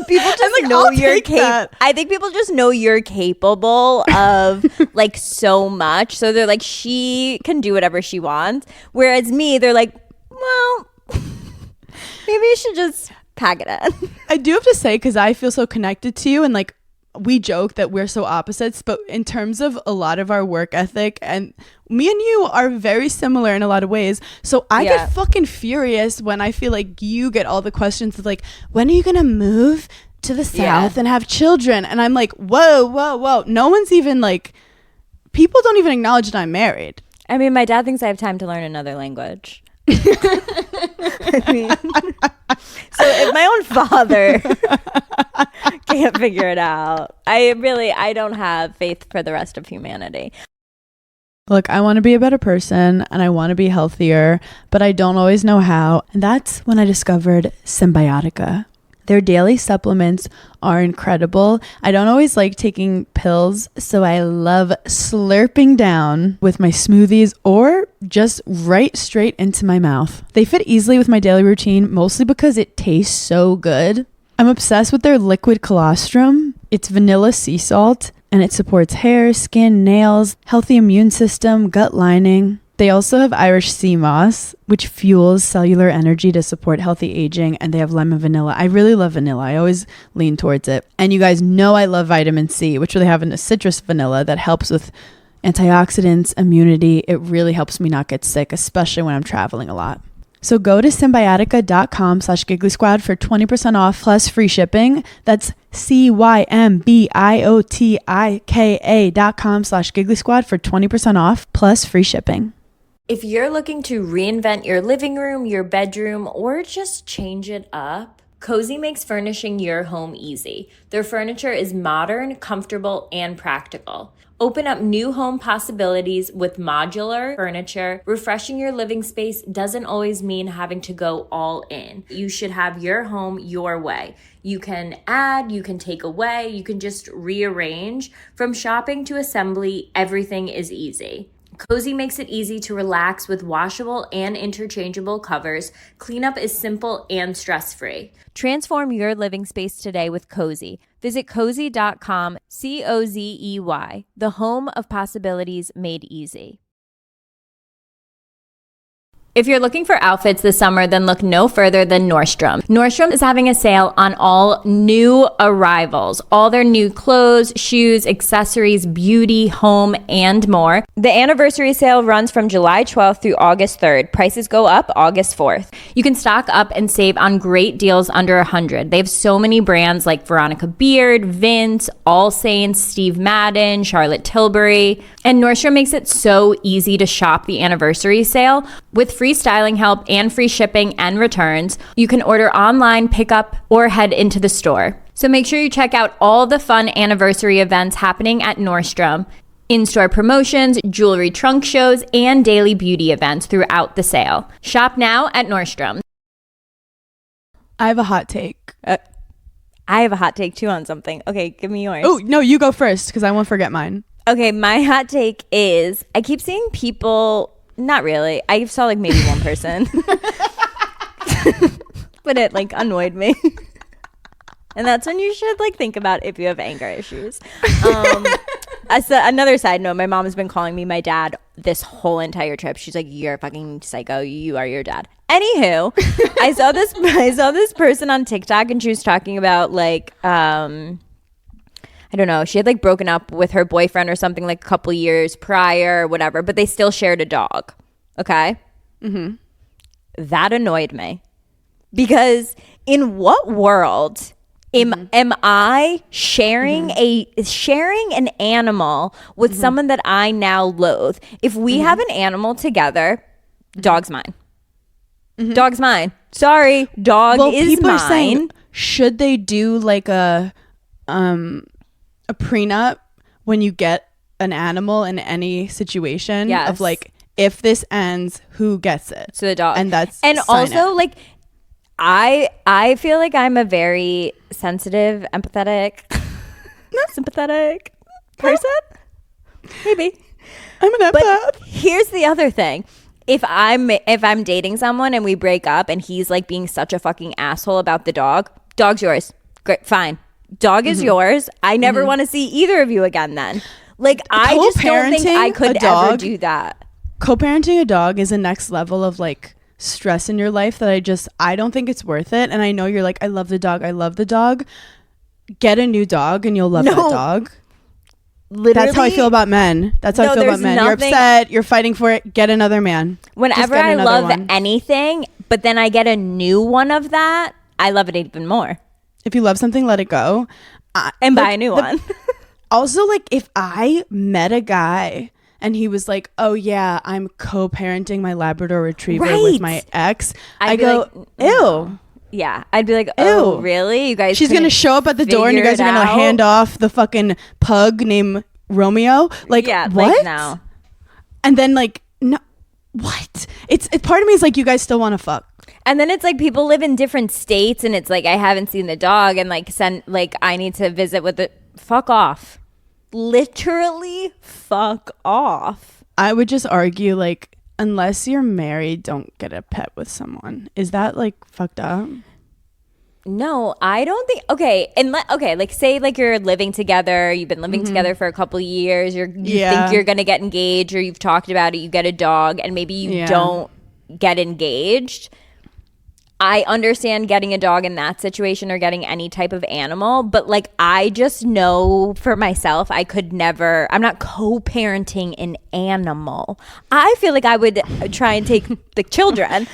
People just know you're capable. I think people just know you're capable of like so much. So they're like, she can do whatever she wants. Whereas me, they're like, well, maybe you should just pack it in. I do have to say, because I feel so connected to you, and like, we joke that we're so opposites, but in terms of a lot of our work ethic, and me and you are very similar in a lot of ways. So I get fucking furious when I feel like you get all the questions of like, when are you gonna move to the South and have children? And I'm like, whoa. No one's even like, people don't even acknowledge that I'm married. I mean, my dad thinks I have time to learn another language. I mean, so if my own father can't figure it out, I don't have faith for the rest of humanity. Look, I want to be a better person and I want to be healthier, but I don't always know how. And that's when I discovered Symbiotica. Their daily supplements are incredible. I don't always like taking pills, so I love slurping down with my smoothies or just right straight into my mouth. They fit easily with my daily routine, mostly because it tastes so good. I'm obsessed with their liquid colostrum. It's vanilla sea salt, and it supports hair, skin, nails, healthy immune system, gut lining. They also have Irish sea moss, which fuels cellular energy to support healthy aging, and they have lemon vanilla. I really love vanilla. I always lean towards it. And you guys know I love vitamin C, which they have in a citrus vanilla that helps with antioxidants, immunity. It really helps me not get sick, especially when I'm traveling a lot. So go to symbiotica.com/Giggly Squad for 20% off plus free shipping. That's CYMBIOTIKA.com/Giggly Squad for 20% off plus free shipping. If you're looking to reinvent your living room, your bedroom, or just change it up, Cozy makes furnishing your home easy. Their furniture is modern, comfortable, and practical. Open up new home possibilities with modular furniture. Refreshing your living space doesn't always mean having to go all in. You should have your home your way. You can add, you can take away, you can just rearrange. From shopping to assembly, everything is easy. Cozy makes it easy to relax with washable and interchangeable covers. Cleanup is simple and stress-free. Transform your living space today with Cozy. Visit cozy.com, COZEY, the home of possibilities made easy. If you're looking for outfits this summer, then look no further than Nordstrom. Nordstrom is having a sale on all new arrivals, all their new clothes, shoes, accessories, beauty, home, and more. The anniversary sale runs from July 12th through August 3rd. Prices go up August 4th. You can stock up and save on great deals under $100. They have so many brands like Veronica Beard, Vince, All Saints, Steve Madden, Charlotte Tilbury. And Nordstrom makes it so easy to shop the anniversary sale with free styling help and free shipping and returns. You can order online, pick up, or head into the store. So make sure you check out all the fun anniversary events happening at Nordstrom. In-store promotions, jewelry trunk shows, and daily beauty events throughout the sale. Shop now at Nordstrom. I have a hot take. I have a hot take too on something. Okay, give me yours. Oh, no, you go first because I won't forget mine. Okay, my hot take is I keep seeing people, not really, I saw like maybe one person, but it like annoyed me. And that's when you should like think about if you have anger issues. Another side note, my mom has been calling me my dad this whole entire trip. She's like, you're a fucking psycho. You are your dad. Anywho, I saw this person on TikTok and she was talking about like, I don't know, she had like broken up with her boyfriend or something like a couple years prior or whatever, but they still shared a dog. Okay? Mm-hmm. That annoyed me. Because in what world am I sharing an animal with someone that I now loathe? If we have an animal together, dog's mine. Dog's mine. Sorry, dog is people mine. Are saying, should they do like a prenup when you get an animal in any situation? Yes. Of like, if this ends, who gets it? So the dog. And that's and also it. like I feel like I'm a very sensitive, empathetic, sympathetic person. Maybe. I'm an empath. But here's the other thing. If I'm dating someone and we break up and he's like being such a fucking asshole about the dog, dog's yours. Great, fine. Dog is yours. I never want to see either of you again then. Like I just don't think I could ever do that. Co-parenting a dog is a next level of like stress in your life that I don't think it's worth it. And I know you're like, I love the dog. Get a new dog and you'll love that dog. Literally, that's how I feel about men. That's how I feel about men. You're upset. You're fighting for it. Get another man. Whenever I love anything, but then I get a new one of that, I love it even more. If you love something, let it go. And buy a new one. Also, like if I met a guy and he was like, oh yeah, I'm co-parenting my Labrador Retriever Right. with my ex, I be go, like, ew. Yeah, I'd be like, oh, Ew. really? You guys? She's gonna couldn't show up at the door and you figure guys it are gonna out? hand off the fucking pug named Romeo. Like, Yeah, what? like, no. And then like, no, what? It's part of me is like, you guys still want to fuck. And then it's like people live in different states, and it's like I haven't seen the dog, and like I need to visit with the fuck off, literally fuck off. I would just argue like, unless you're married, don't get a pet with someone. Is that like fucked up? No, I don't think. Okay, and like say like you're living together, you've been living together for a couple of years, you think you're gonna get engaged, or you've talked about it, you get a dog, and maybe you don't get engaged. I understand getting a dog in that situation or getting any type of animal, but like I just know for myself, I could never, I'm not co-parenting an animal. I feel like I would try and take the children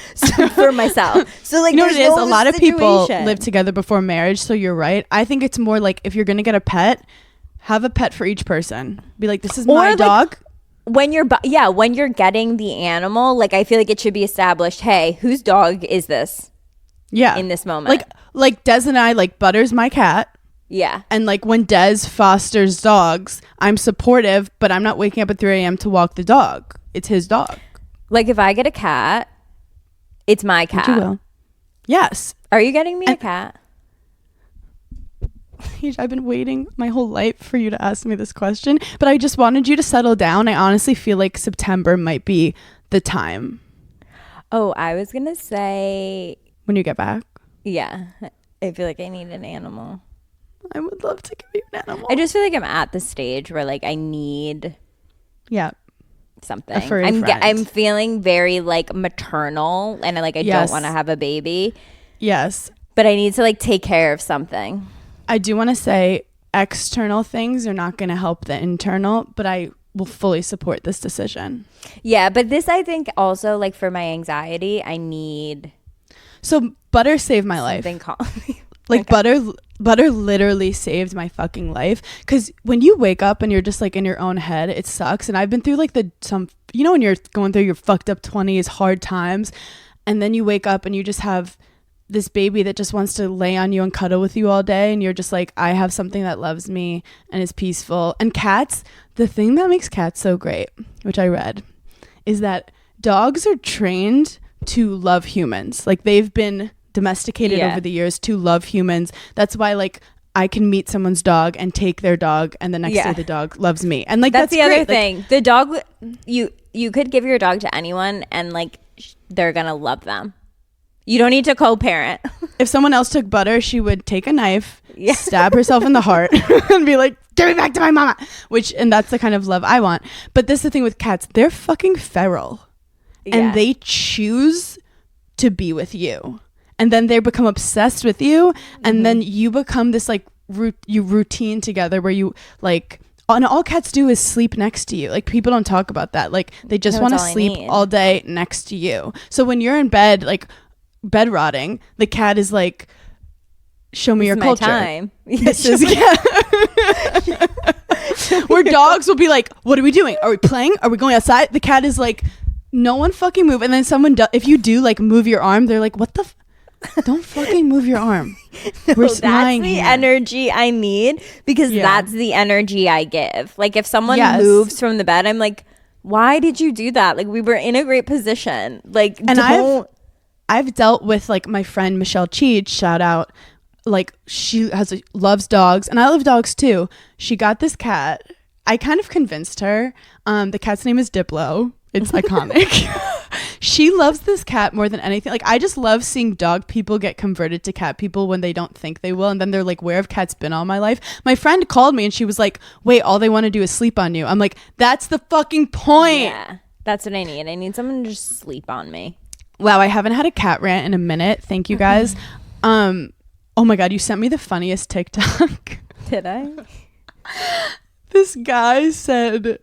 for myself. So like, you know what it is? no A lot of people situation. live together before marriage, so you're right. I think it's more like if you're gonna get a pet, have a pet for each person. Be like, this is my like, dog. When you're getting the animal, like I feel like it should be established, hey, whose dog is this? Yeah. In this moment. Like Des and I, like Butter's my cat. Yeah. And like when Des fosters dogs, I'm supportive, but I'm not waking up at 3 a.m. to walk the dog. It's his dog. Like if I get a cat, it's my cat. Which you will. Yes. Are you getting me a cat? I've been waiting my whole life for you to ask me this question, but I just wanted you to settle down. I honestly feel like September might be the time. Oh, I was going to say... When you get back? Yeah. I feel like I need an animal. I would love to give you an animal. I just feel like I'm at the stage where like I need something. A furry friend. I'm feeling very like maternal, and like I Yes. don't want to have a baby. Yes. But I need to like take care of something. I do want to say external things are not going to help the internal, but I will fully support this decision. Yeah, but this I think also like for my anxiety, I need So Butter saved my life. something calm. Like Butter literally saved my fucking life. Because when you wake up and you're just like in your own head, it sucks. And I've been through like when you're going through your fucked up 20s, hard times, and then you wake up and you just have this baby that just wants to lay on you and cuddle with you all day, and you're just like, I have something that loves me and is peaceful. And cats, the thing that makes cats so great, which I read, is that dogs are trained to love humans. Like they've been domesticated over the years to love humans. That's why like I can meet someone's dog and take their dog, and the next day the dog loves me. And like that's the great. other thing. The dog, you could give your dog to anyone, and like they're gonna love them. You don't need to co-parent. If someone else took Butter, she would take a knife, stab herself in the heart, and be like, "Give me back to my mama." And that's the kind of love I want. But this is the thing with cats; they're fucking feral, and they choose to be with you, and then they become obsessed with you, and then you become this like routine together where you like. And all cats do is sleep next to you. Like people don't talk about that. Like they just want to sleep all day next to you. So when you're in bed, like bed rotting, the cat is like, show me your culture. Time. This is where dogs will be like, what are we doing? Are we playing? Are we going outside? The cat is like, no one fucking move. And then if you do like move your arm, they're like, what the don't fucking move your arm. We're That's lying the here. energy I need, because that's the energy I give. Like if someone Yes. moves from the bed, I'm like, why did you do that? Like we were in a great position. Like, And don't. I've dealt with like my friend Michelle Cheech, shout out, like she loves dogs, and I love dogs too. She got this cat. I kind of convinced her. The cat's name is Diplo. It's iconic. She loves this cat more than anything. Like I just love seeing dog people get converted to cat people when they don't think they will, and then they're like, where have cats been all my life? My friend called me and she was like, wait, all they want to do is sleep on you. I'm like, that's the fucking point. Yeah, that's what I need. I need someone to just sleep on me. Wow, I haven't had a cat rant in a minute. Thank you guys. Oh my God, you sent me the funniest TikTok. Did I? This guy said,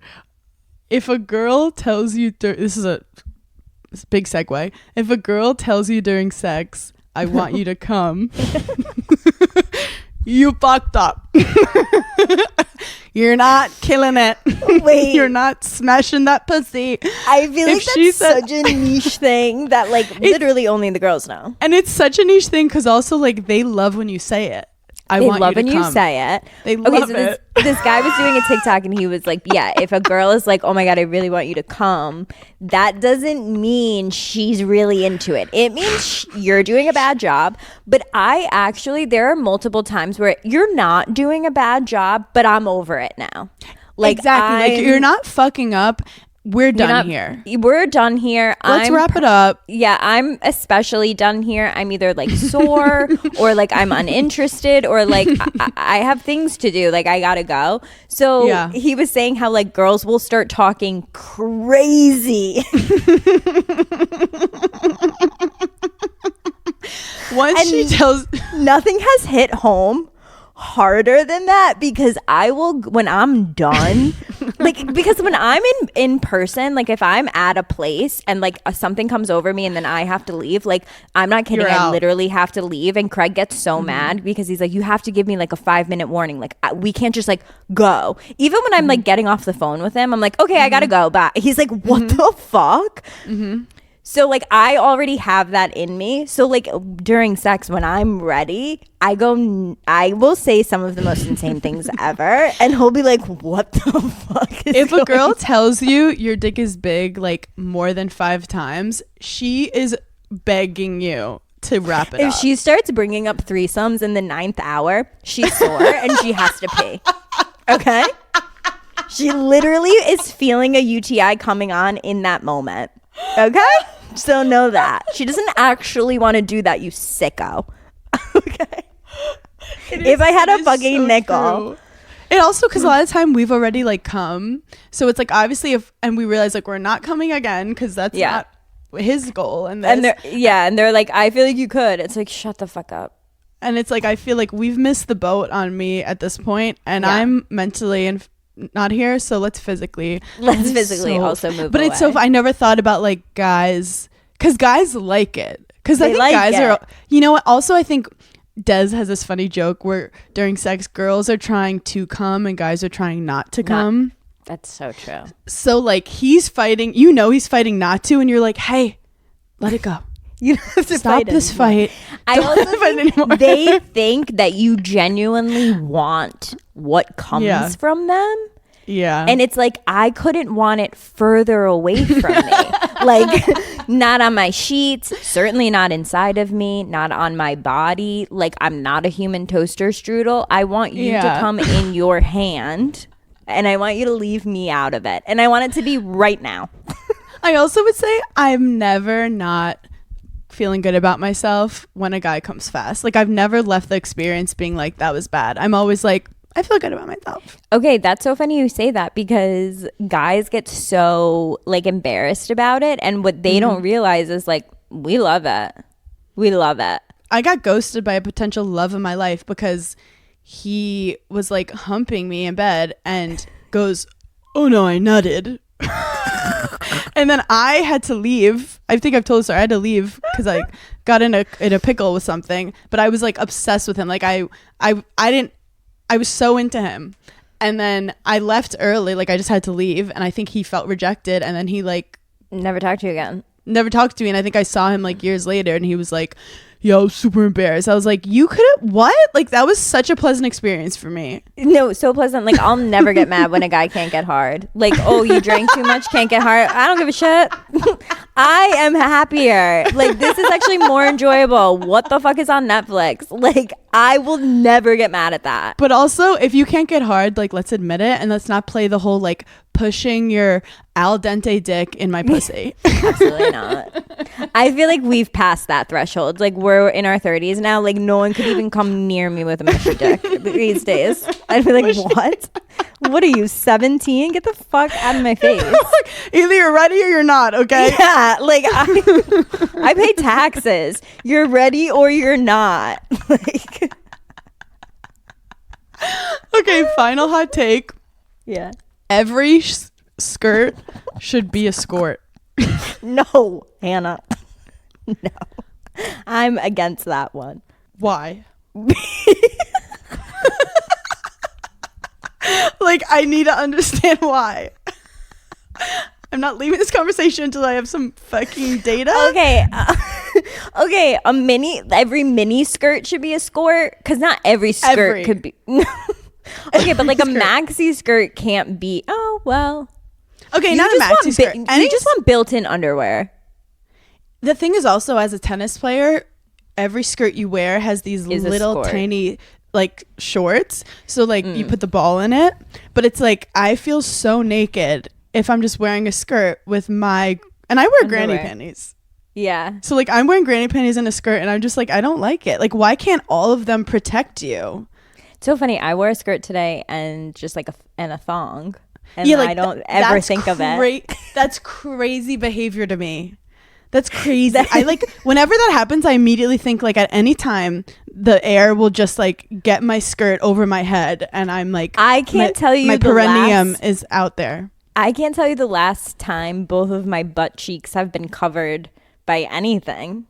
if a girl tells you, this is a big segue. If a girl tells you during sex, I want you to come, you fucked up. You're not killing it. Wait. You're not smashing that pussy. I feel like that's such a niche thing that like literally only the girls know. And it's such a niche thing because also like they love when you say it. They love when you say it. They love it. This guy was doing a TikTok and he was like, yeah, if a girl is like, oh my God, I really want you to come, that doesn't mean she's really into it. It means you're doing a bad job. But there are multiple times where you're not doing a bad job, but I'm over it now. Like, exactly. Like, you're not fucking up. We're done here. We're done here. Let's wrap it up. Yeah, I'm especially done here. I'm either like sore or like I'm uninterested or like I have things to do. Like I gotta go. So yeah. He was saying how like girls will start talking crazy. Once she tells, nothing has hit home harder than that because I will, when I'm done, like, because when I'm in person, like if I'm at a place and like something comes over me and then I have to leave, like I'm not kidding, I literally have to leave. And Craig gets so mad because he's like, you have to give me like a 5-minute warning, like we can't just like go. Even when I'm like getting off the phone with him, I'm like, okay, I gotta go, but he's like, what the fuck? So like I already have that in me. So like during sex, when I'm ready, I will say some of the most insane things ever. And he'll be like, what the fuck is If a girl tells you your dick is big like more than 5 times, she is begging you to wrap it up. If she starts bringing up threesomes in the 9th hour, she's sore and she has to pee. Okay? She literally is feeling a UTI coming on in that moment. Okay? So know that. She doesn't actually want to do that, you sicko. Okay? If I had a fucking so nickel. True. And also because a lot of time we've already like come. So it's like obviously and we realize like we're not coming again because that's not his goal. And they're like, I feel like you could. It's like, shut the fuck up. And it's like, I feel like we've missed the boat on me at this point, and I'm mentally and not here, so let's physically also move but away. It's so I never thought about like guys, because guys like it, because I think like guys are, you know what, also I think Des has this funny joke where during sex girls are trying to come and guys are trying not to come. That's so true. So like he's fighting, he's fighting not to, and you're like, hey, let it go. You don't have to stop this fight. I also think they think that you genuinely want what comes from them. Yeah. And it's like, I couldn't want it further away from me. Like, not on my sheets, certainly not inside of me, not on my body. Like, I'm not a human toaster strudel. I want you to come in your hand, and I want you to leave me out of it. And I want it to be right now. I also would say I'm never not feeling good about myself when a guy comes fast. Like I've never left the experience being like, that was bad. I'm always like, I feel good about myself. Okay, that's so funny you say that because guys get so like embarrassed about it, and what they don't realize is like, we love it. We love it. I got ghosted by a potential love of my life because he was like humping me in bed and goes, oh no, I nutted. And then I had to leave. I think I've told this story. I had to leave because I got in a pickle with something. But I was like obsessed with him. Like I was so into him. And then I left early. Like I just had to leave. And I think he felt rejected. And then he like never talked to you again. Never talked to me. And I think I saw him like years later. And he was like, yo, I was super embarrassed. I was like, you could have, what? Like that was such a pleasant experience for me. No, so pleasant. Like I'll never get mad when a guy can't get hard. Like, oh, you drank too much, can't get hard. I don't give a shit. I am happier. Like this is actually more enjoyable. What the fuck is on Netflix? Like I will never get mad at that. But also if you can't get hard, like let's admit it, and let's not play the whole like pushing your al dente dick in my pussy. Absolutely not. I feel like we've passed that threshold. Like we're in our 30s now. Like no one could even come near me with a mushy dick these days. I'd be like, what? What are you, 17? Get the fuck out of my face. Either you're ready or you're not, okay? Yeah, like I pay taxes. You're ready or you're not. Like okay, final hot take. Yeah. Every skirt should be a skirt. No, Hannah. No. I'm against that one. Why? Like, I need to understand why. I'm not leaving this conversation until I have some fucking data. Okay. Okay, every mini skirt should be a skirt, because not every skirt could be. Okay, but like a maxi skirt can't be. Oh well. Okay, You not a just maxi want skirt. you just want built-in underwear. The thing is also, as a tennis player, every skirt you wear has these Is a little skirt. tiny like shorts. So like you put the ball in it, but it's like I feel so naked if I'm just wearing a skirt with my, and I wear granny Underwear. panties. Yeah. So like I'm wearing granny panties and a skirt, and I'm just like, I don't like it. Like, why can't all of them protect you? It's so funny. I wore a skirt today and just like a thong. And Yeah, like I don't ever think of it. That's crazy behavior to me. That's crazy. I like, whenever that happens, I immediately think like at any time the air will just like get my skirt over my head, and I'm like, I can't tell you my the perineum last- is out there. I can't tell you the last time both of my butt cheeks have been covered by anything.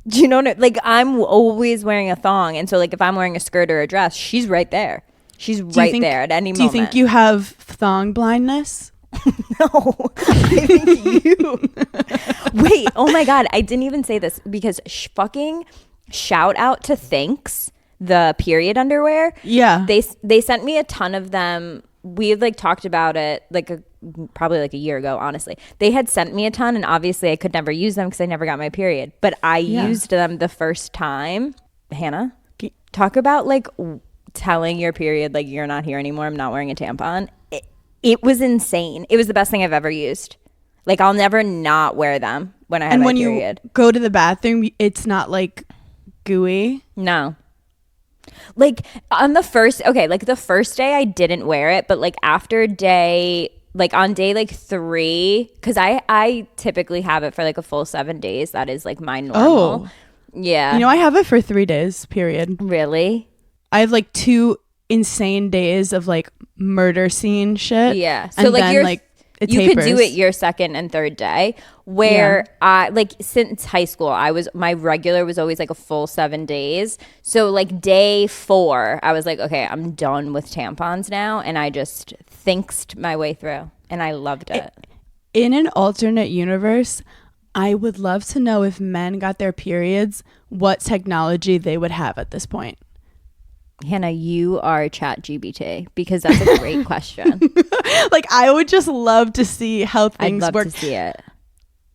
Do you know what like I'm always wearing a thong, and so like if I'm wearing a skirt or a dress, she's right there. She's right there at any moment. Do you think you have thong blindness? No, I think you. Wait, oh my God, I didn't even say this because fucking shout out to Thinx, the period underwear. Yeah. They sent me a ton of them. We had like talked about it like probably like a year ago, honestly. They had sent me a ton, and obviously I could never use them because I never got my period. But I used them the first time. Hannah, talk about like telling your period like you're not here anymore, I'm not wearing a tampon. It was insane. It was the best thing I've ever used. Like I'll never not wear them when I have my period. You go to the bathroom, it's not like gooey. No. Like on the first day I didn't wear it, but like after day, like on day like 3, because I typically have it for like a full 7 days. That is like my normal. Oh. Yeah. You know, I have it for 3 days, period. Really? I have like 2 insane days of like murder scene shit. Yeah. So and like then, like it you could do tapers. it your second and third day, where I like since high school my regular was always like a full 7 days. So like day 4 I was like, okay, I'm done with tampons now, and I just thinxed my way through, and I loved it. In an alternate universe, I would love to know if men got their periods, what technology they would have at this point. Hannah, you are ChatGPT, because that's a great question. Like, I would just love to see how things I'd love work. to see it.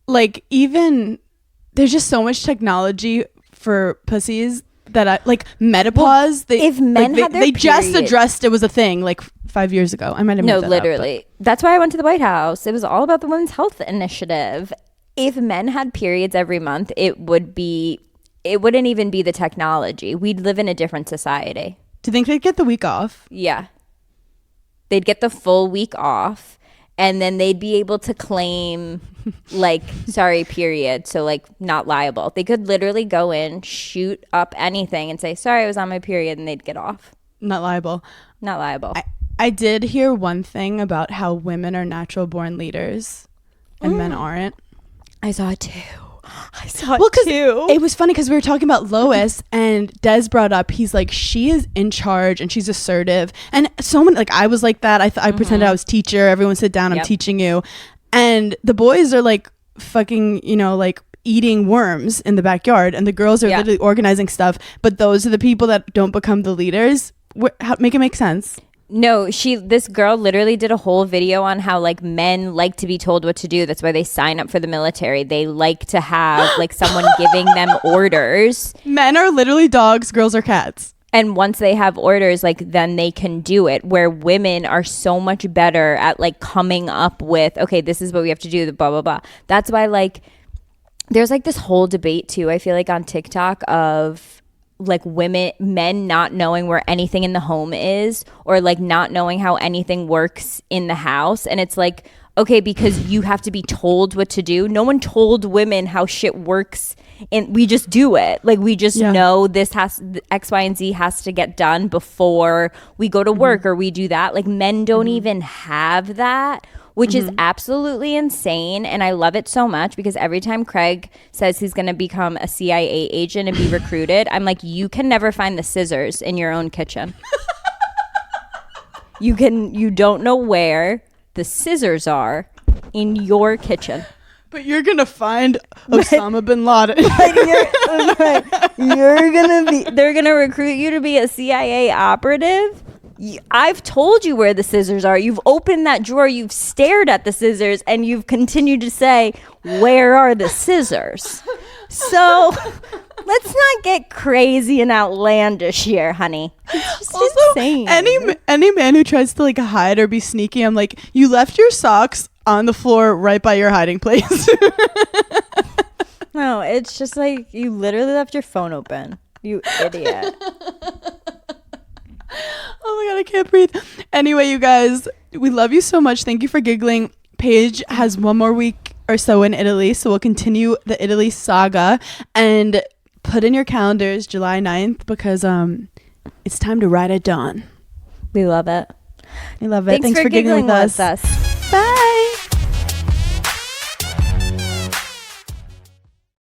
Like, even there's just so much technology for pussies that I like menopause. If men had their they just period- addressed it was a thing like 5 years ago. I might have made that up, literally. That's why I went to the White House. It was all about the Women's Health Initiative. If men had periods every month, it wouldn't even be the technology. We'd live in a different society. Do you think they'd get the week off? Yeah. They'd get the full week off, and then they'd be able to claim like, sorry, period. So like not liable. They could literally go in, shoot up anything and say, sorry, I was on my period, and they'd get off. Not liable. Not liable. I did hear one thing about how women are natural born leaders and men aren't. I saw it too. It was funny because we were talking about Lois, and Des brought up, he's like, she is in charge and she's assertive, and so many, like I was like that. I pretended I was teacher. Everyone sit down, I'm teaching you, and the boys are like fucking, you know, like eating worms in the backyard, and the girls are literally organizing stuff. But those are the people that don't become the leaders. Make it make sense. No, this girl literally did a whole video on how like men like to be told what to do. That's why they sign up for the military. They like to have like someone giving them orders. Men are literally dogs, girls are cats. And once they have orders, like then they can do it, where women are so much better at like coming up with, okay, this is what we have to do, blah, blah, blah. That's why like there's like this whole debate too, I feel like on TikTok, of like men not knowing where anything in the home is, or like not knowing how anything works in the house. And it's like, okay, because you have to be told what to do. No one told women how shit works, and we just do it. Like we just know this X, Y, and Z has to get done before we go to work or we do that. Like men don't even have that, which is absolutely insane. And I love it so much, because every time Craig says he's going to become a CIA agent and be recruited, I'm like, you can never find the scissors in your own kitchen. You don't know where the scissors are in your kitchen. But you're gonna find Osama bin Laden. They're gonna recruit you to be a CIA operative. I've told you where the scissors are. You've opened that drawer, you've stared at the scissors, and you've continued to say, where are the scissors? So let's not get crazy and outlandish here, honey. It's just Also, insane. any man who tries to like hide or be sneaky, I'm like, you left your socks on the floor right by your hiding place. No, it's just like you literally left your phone open. You idiot. Oh my god, I can't breathe. Anyway, you guys, we love you so much. Thank you for giggling. Paige has one more week or so in Italy, so we'll continue the Italy saga and put in your calendars July 9th because it's time to ride at dawn. We love it. We love it. Thanks for giggling with us.